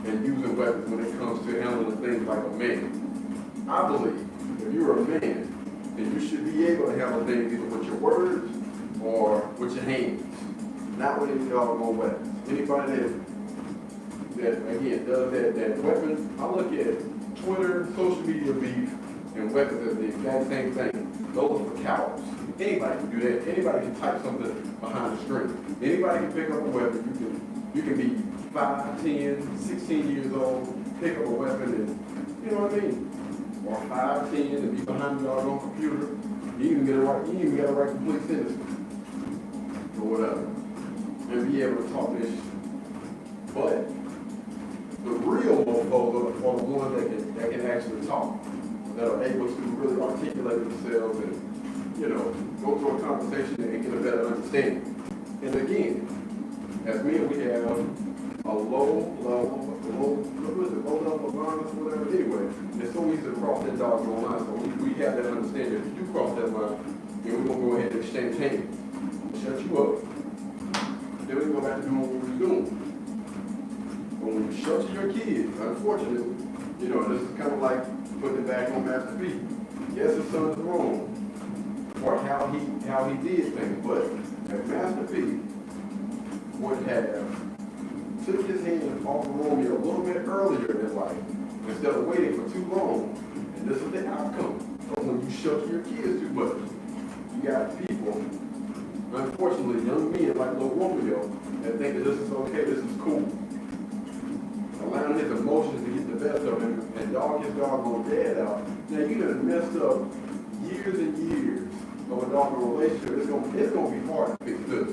and using weapons when it comes to handling things like a man. I believe if you're a man, then you should be able to handle things either with your words or with your hands, not with any doggone weapons. Anybody that again does that weapon, I look at Twitter, social media beef, and weapons as the exact same thing. Those are for cowards. Anybody can do that. Anybody can type something behind the screen. Anybody can pick up a weapon. You can be 5, 10, 16 years old, pick up a weapon, and you know what I mean? Or 5, 10, and be behind the doggone computer. You even get a right. You even got a right to complete sentence or whatever, and be able to talk this. But the real mofos are the ones that can actually talk, that are able to really articulate themselves and, you know, go through a conversation and get a better understanding. And again, as men, we have a low level of violence or whatever. Anyway, it's so easy to cross that doggone line. So we have that understanding. If you do cross that line, then we're gonna go ahead and exchange hands. Shut you up. Then we go back to doing what we're doing. But when you shelter your kids, unfortunately, you know, this is kind of like putting it back on Master P. Yes, his son's wrong for how he did things, but if Master P would have took his hand off of Romeo a little bit earlier in life, instead of waiting for too long, and this is the outcome. But when you shelter your kids too much, you got people, unfortunately, young men like little Romeo, that think that this is okay, this is cool. Allowing his emotions to get the best of him and dog his doggone dad out. Now you done messed up years and years of a doggone relationship. It's gonna be hard to fix this.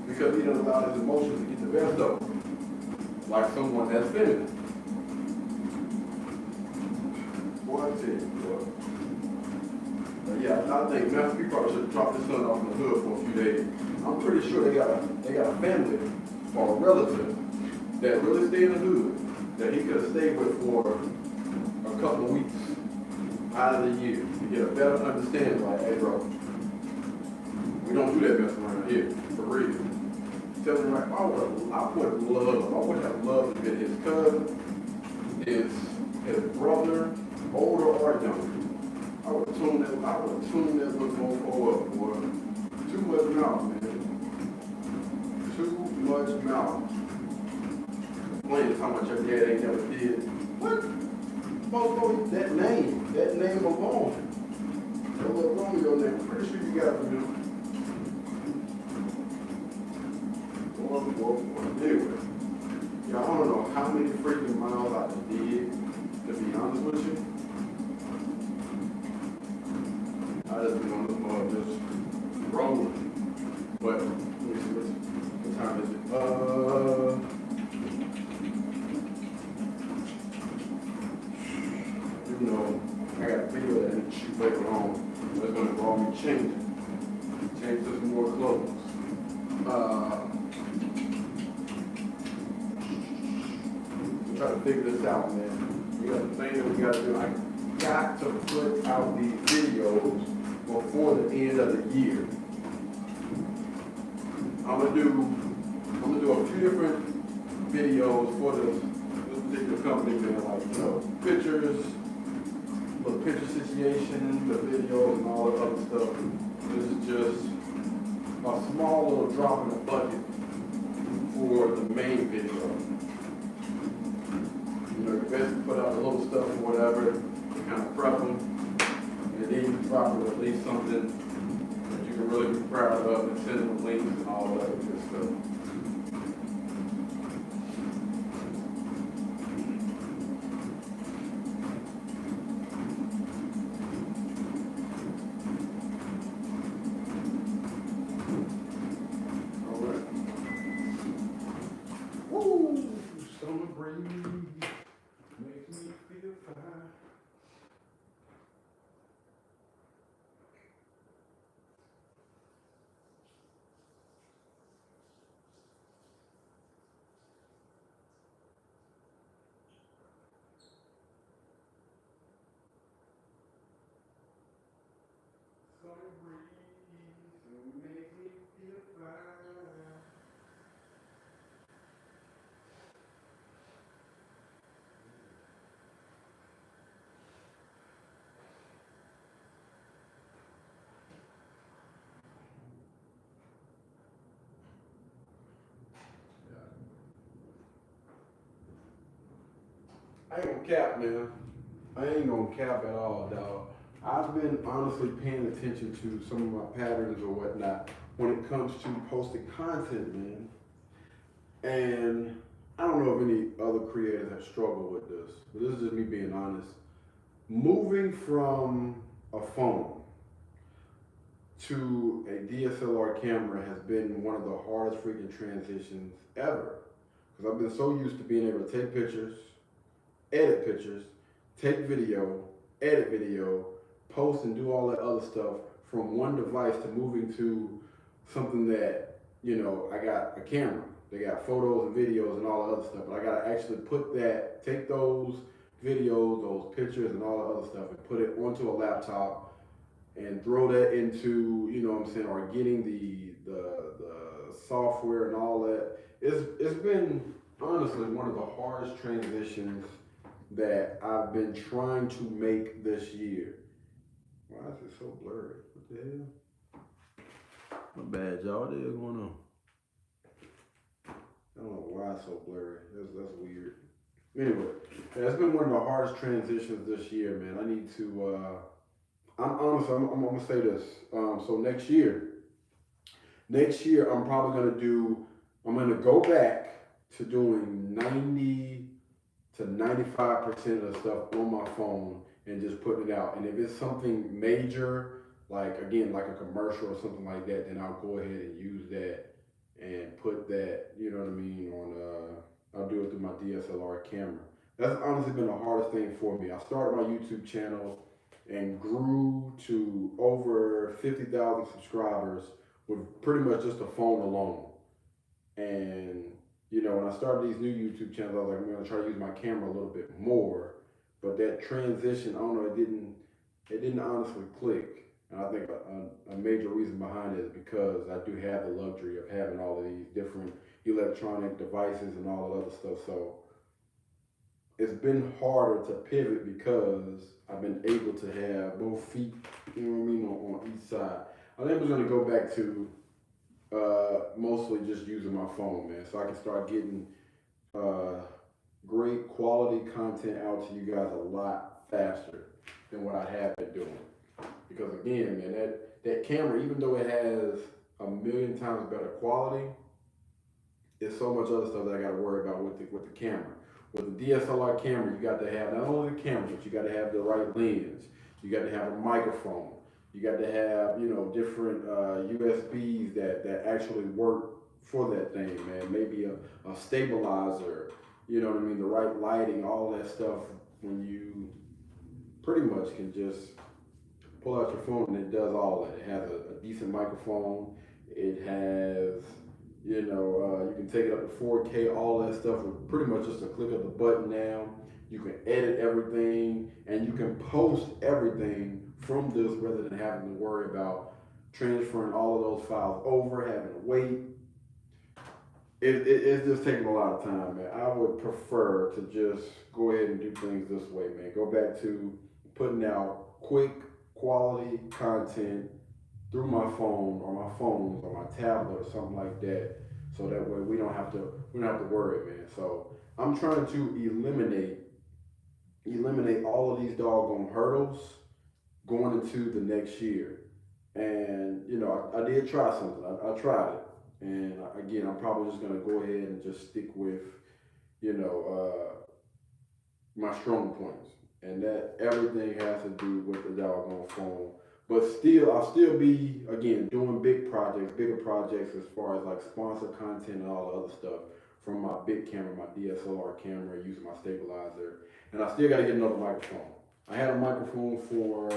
Because he doesn't allow his emotions to get the best of him. Like someone that's feminine. Boy, I tell you, boy. But yeah, I think Master P probably should have dropped his son off in the hood for a few days. I'm pretty sure they got a family or a relative that really stay in the hood that he could have stayed with for a couple of weeks out of the year to get a better understanding. Like, hey, bro, we don't do that mess around here, for real. Tell him like, I would have loved to get his cousin, his brother, older or younger. I would have tuned that little mofo up, boy. Too much mouth, man. Too much mouth. Complaining how much your dad ain't never did. What? Mofo, that name alone. That little Romeo name, I'm pretty sure you got it from him. Anyway, yeah, I don't know how many freaking miles I did, to be honest with you. I just been on the mud just rolling. But let me see, what time is it? You know, I got a video that I need to shoot later on. That's gonna involve me change to some more clothes. Try to figure this out, man. We got the thing that we got to do. I got to put out these videos before the end of the year. I'm gonna do a few different videos for this particular company, man. Like, you know, pictures, little picture situation, the videos, and all that other stuff. This is just a small little drop in the bucket for the main video. You know, you best put out a little stuff or whatever, to kind of prep them, and then you drop at least something that you can really be proud of and send them links and all that good stuff. All right. Woo! Summer breeze. Makes me feel fine. breeze make me feel fine. I ain't gonna cap, man. I ain't gonna cap at all, dog. I've been honestly paying attention to some of my patterns or whatnot when it comes to posting content, man. And I don't know if any other creators have struggled with this, but this is just me being honest. Moving from a phone to a DSLR camera has been one of the hardest freaking transitions ever. Because I've been so used to being able to take pictures, edit pictures, take video, edit video, post and do all that other stuff from one device to moving to something that, I got a camera. They got photos and videos and all the other stuff, but I gotta actually take those videos, those pictures and all the other stuff and put it onto a laptop and throw that into, or getting the software and all that. It's been honestly one of the hardest transitions that I've been trying to make this year. Why is it so blurry? What the hell? My bad, y'all. What the hell going on? I don't know why it's so blurry. That's weird. Anyway, yeah, it's been one of the hardest transitions this year, man. I need to. I'm gonna say this. So next year, I'm gonna go back to doing 90 to 95% of the stuff on my phone and just putting it out. And if it's something major, like a commercial or something like that, then I'll go ahead and use that and put that, I'll do it through my DSLR camera. That's honestly been the hardest thing for me. I started my YouTube channel and grew to over 50,000 subscribers with pretty much just a phone alone. And when I started these new YouTube channels, I was like, I'm gonna try to use my camera a little bit more. But that transition, I don't know, it didn't honestly click. And I think a major reason behind it is because I do have the luxury of having all of these different electronic devices and all that other stuff. So it's been harder to pivot because I've been able to have both feet, on each side. I think I'm just gonna go back to mostly just using my phone, man, so I can start getting great quality content out to you guys a lot faster than what I have been doing. Because again, man, that camera, even though it has a million times better quality, there's so much other stuff that I got to worry about with the camera. With the DSLR camera, you got to have not only the camera, but you got to have the right lens. You got to have a microphone. You got to have, different USBs that actually work for that thing, man. Maybe a stabilizer, the right lighting, all that stuff. When you pretty much can just pull out your phone and it does all that. It has a decent microphone. It has, you can take it up to 4K, all that stuff with pretty much just a click of the button now. You can edit everything and you can post everything from this rather than having to worry about transferring all of those files over, having to wait. It's just taking a lot of time, man. I would prefer to just go ahead and do things this way, man. Go back to putting out quick, quality content through my phone or my phones or my tablet or something like that, so that way we don't have to worry, man. So I'm trying to eliminate all of these doggone hurdles going into the next year. And I did try something. I tried it, and again, I'm probably just gonna go ahead and just stick with my strong points, and that everything has to do with the doggone phone. But still, I'll still be, again, doing bigger projects as far as like sponsor content and all the other stuff from my big camera, my DSLR camera, using my stabilizer. And I still got to get another microphone. I had a microphone for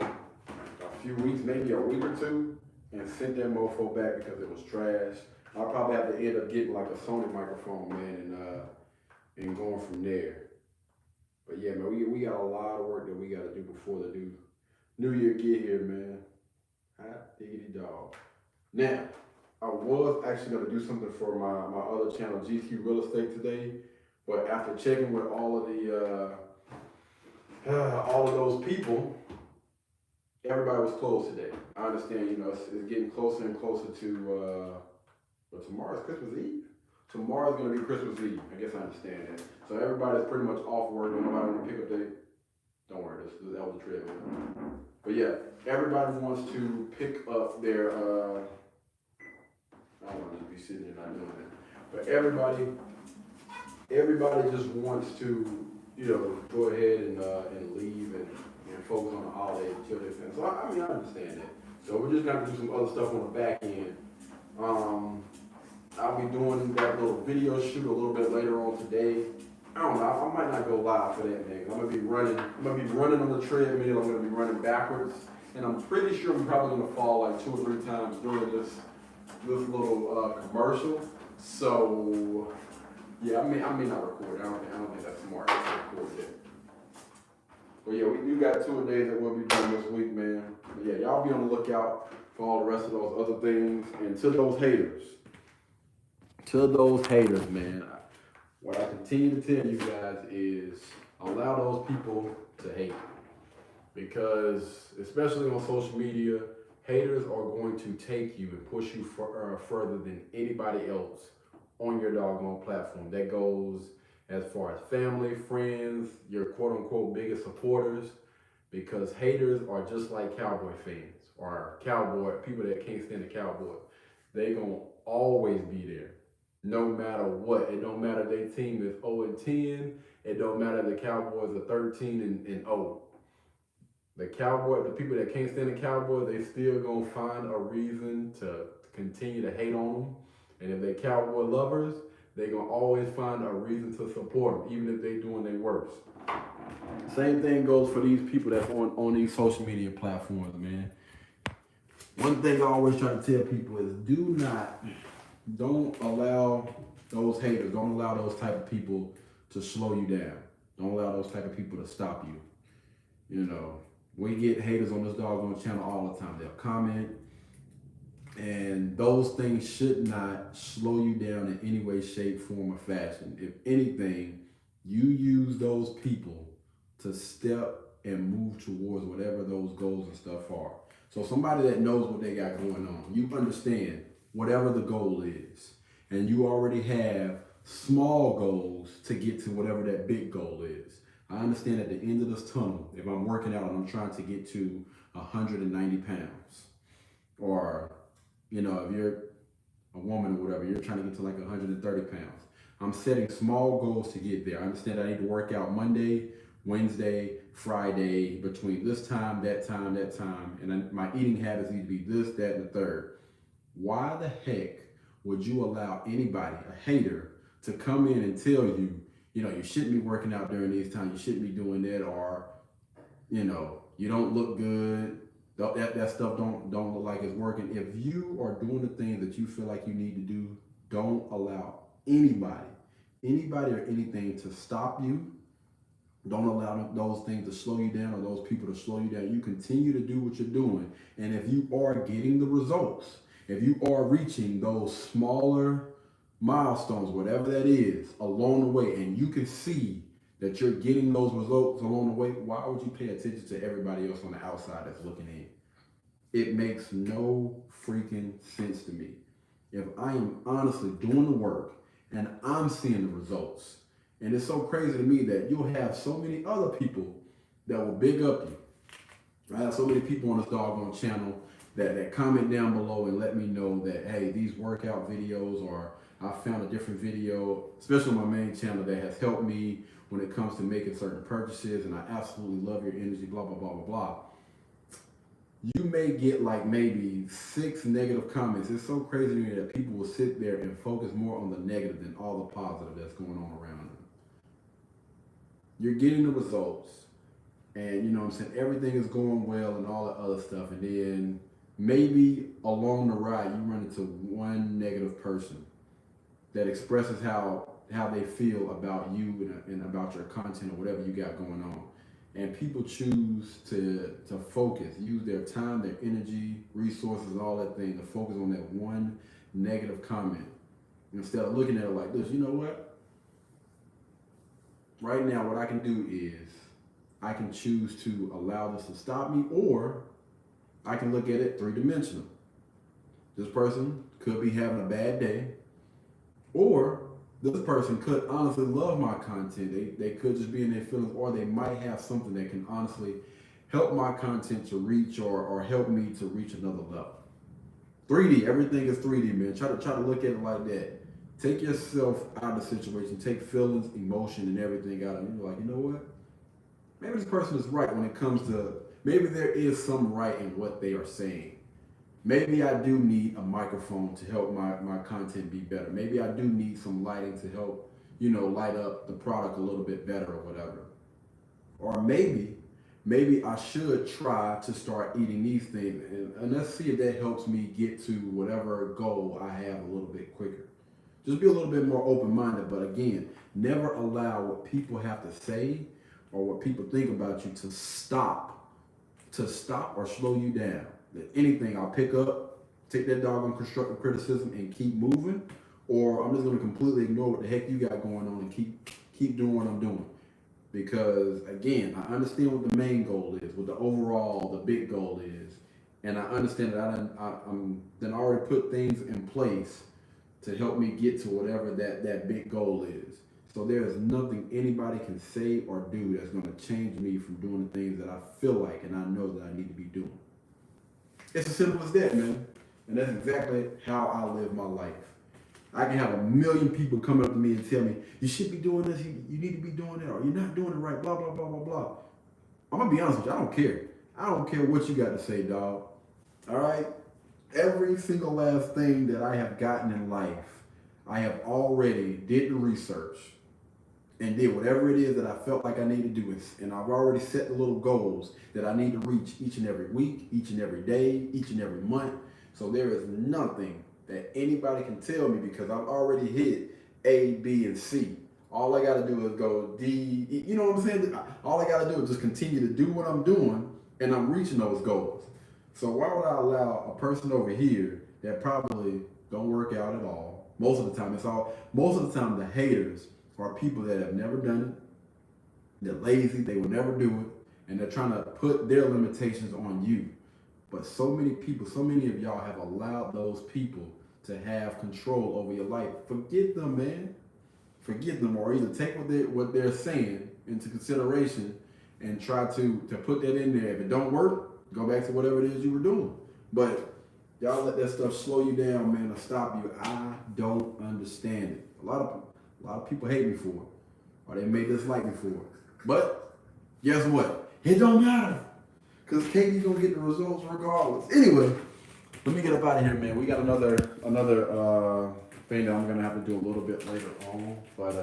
a few weeks, maybe a week or two, and sent that mofo back because it was trash. I'll probably have to end up getting like a Sony microphone, man, and going from there. But yeah, man, we got a lot of work that we got to do before the New Year get here, man. Hot diggity dog. Now, I was actually gonna do something for my other channel, GQ Real Estate today, but after checking with all of those people, everybody was closed today. I understand, it's getting closer and closer to, but tomorrow's Christmas Eve. Tomorrow's gonna be Christmas Eve. I guess I understand that. So everybody's pretty much off work. Nobody want to pick up their. Don't worry, that was a trip. But yeah, everybody wants to pick up their. I don't want to just be sitting there not doing that. But everybody just wants to, go ahead and leave and focus on the holiday and chill their family. So I mean, I understand that. So we're just gonna do some other stuff on the back end. I'll be doing that little video shoot a little bit later on today. I don't know, I might not go live for that, man. I'm gonna be running on the treadmill, I'm gonna be running backwards, and I'm pretty sure I'm probably gonna fall like 2 or 3 times during this little commercial. So yeah, I may not record it. I don't think that's smart to record it. But yeah, we got 2 days that we'll be doing this week, man. But yeah, y'all be on the lookout for all the rest of those other things. And to those haters, man, what I continue to tell you guys is allow those people to hate. Because, especially on social media, haters are going to take you and push you further than anybody else on your doggone platform. That goes as far as family, friends, your quote unquote biggest supporters, because haters are just like Cowboy fans or people that can't stand the Cowboy. They gonna always be there, no matter what. It don't matter if their team is 0-10. It don't matter if the Cowboys are 13-0. The people that can't stand the Cowboys, they still gonna find a reason to continue to hate on them. And if they're Cowboy lovers, they're gonna always find a reason to support them, even if they're doing their worst. Same thing goes for these people that's on these social media platforms, man. One thing I always try to tell people is don't allow those haters, don't allow those type of people to slow you down. Don't allow those type of people to stop you. We get haters on this doggone channel all the time. They'll comment, and those things should not slow you down in any way, shape, form, or fashion. If anything, you use those people to step and move towards whatever those goals and stuff are. So somebody that knows what they got going on, you understand whatever the goal is, and you already have small goals to get to whatever that big goal is. I understand at the end of this tunnel, if I'm working out and I'm trying to get to 190 pounds, or, if you're a woman or whatever, you're trying to get to like 130 pounds. I'm setting small goals to get there. I understand I need to work out Monday, Wednesday, Friday, between this time, that time, and my eating habits need to be this, that, and the third. Why the heck would you allow anybody, a hater, to come in and tell you, you shouldn't be working out during these times, you shouldn't be doing that, or, you don't look good, that stuff don't look like it's working. If you are doing the things that you feel like you need to do, don't allow anybody or anything to stop you. Don't allow those things to slow you down or those people to slow you down. You continue to do what you're doing. And if you are getting the results, if you are reaching those smaller milestones, whatever that is, along the way, and you can see that you're getting those results along the way, why would you pay attention to everybody else on the outside that's looking in? It makes no freaking sense to me. If I am honestly doing the work and I'm seeing the results, and it's so crazy to me that you'll have so many other people that will big up you. I have so many people on this doggone channel that comment down below and let me know that, hey, these workout videos, or I found a different video, especially on my main channel, that has helped me when it comes to making certain purchases, and I absolutely love your energy, blah, blah, blah, blah, blah. You may get like maybe 6 negative comments. It's so crazy to me that people will sit there and focus more on the negative than all the positive that's going on around them. You're getting the results, and everything is going well and all the other stuff, and then maybe along the ride you run into one negative person that expresses how they feel about you and about your content or whatever you got going on. and people choose to focus, use their time, their energy, resources, and all that thing to focus on that one negative comment instead of looking at it like this. You know what? Right now, what I can do is I can choose to allow this to stop me, or I can look at it three-dimensional. This person could be having a bad day, or this person could honestly love my content. They could just be in their feelings, or they might have something that can honestly help my content to reach or help me to reach another level. 3D, everything is 3D, man. Try to look at it like that. Take yourself out of the situation. Take feelings, emotion, and everything out of it. You're like, you know what? Maybe this person is right when it comes to, maybe there is some right in what they are saying. Maybe I do need a microphone to help my content be better. Maybe I do need some lighting to help, light up the product a little bit better or whatever. Or maybe I should try to start eating these things, and let's see if that helps me get to whatever goal I have a little bit quicker. Just be a little bit more open-minded, but again, never allow what people have to say or what people think about you to stop or slow you down. That anything I'll pick up, take that dog on constructive criticism and keep moving, or I'm just gonna completely ignore what the heck you got going on and keep doing what I'm doing. Because again, I understand what the main goal is, what the overall, the big goal is, and I understand that I'm then already put things in place to help me get to whatever that big goal is. So there is nothing anybody can say or do that's going to change me from doing the things that I feel like and I know that I need to be doing. It's as simple as that, man. And that's exactly how I live my life. I can have a million people come up to me and tell me, you should be doing this, you need to be doing that, or you're not doing it right, blah, blah, blah, blah, blah. I'm going to be honest with you, I don't care. I don't care what you got to say, dog. All right? Every single last thing that I have gotten in life, I have already did the research and did whatever it is that I felt like I need to do. And I've already set the little goals that I need to reach each and every week, each and every day, each and every month. So there is nothing that anybody can tell me because I've already hit A, B, and C. All I got to do is go D, E, you know what I'm saying? All I got to do is just continue to do what I'm doing and I'm reaching those goals. So why would I allow a person over here that probably don't work out at all? Most of the time, the haters are people that have never done it. They're lazy, they will never do it, and they're trying to put their limitations on you. But so many people, so many of y'all have allowed those people to have control over your life. Forget them, man. Forget them, or either take what they're saying into consideration and try to put that in there. If it don't work, go back to whatever it is you were doing. But y'all let that stuff slow you down, man, or stop you. I don't understand it. A lot of people hate me for it, or they may dislike me for it. But guess what? It don't matter, cause Katie's gonna get the results regardless. Anyway, let me get up out of here, man. We got another thing that I'm gonna have to do a little bit later on, but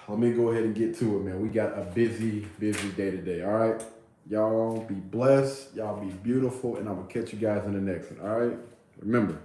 let me go ahead and get to it, man. We got a busy day today. All right, y'all be blessed, y'all be beautiful, and I'm gonna catch you guys in the next one. All right, remember,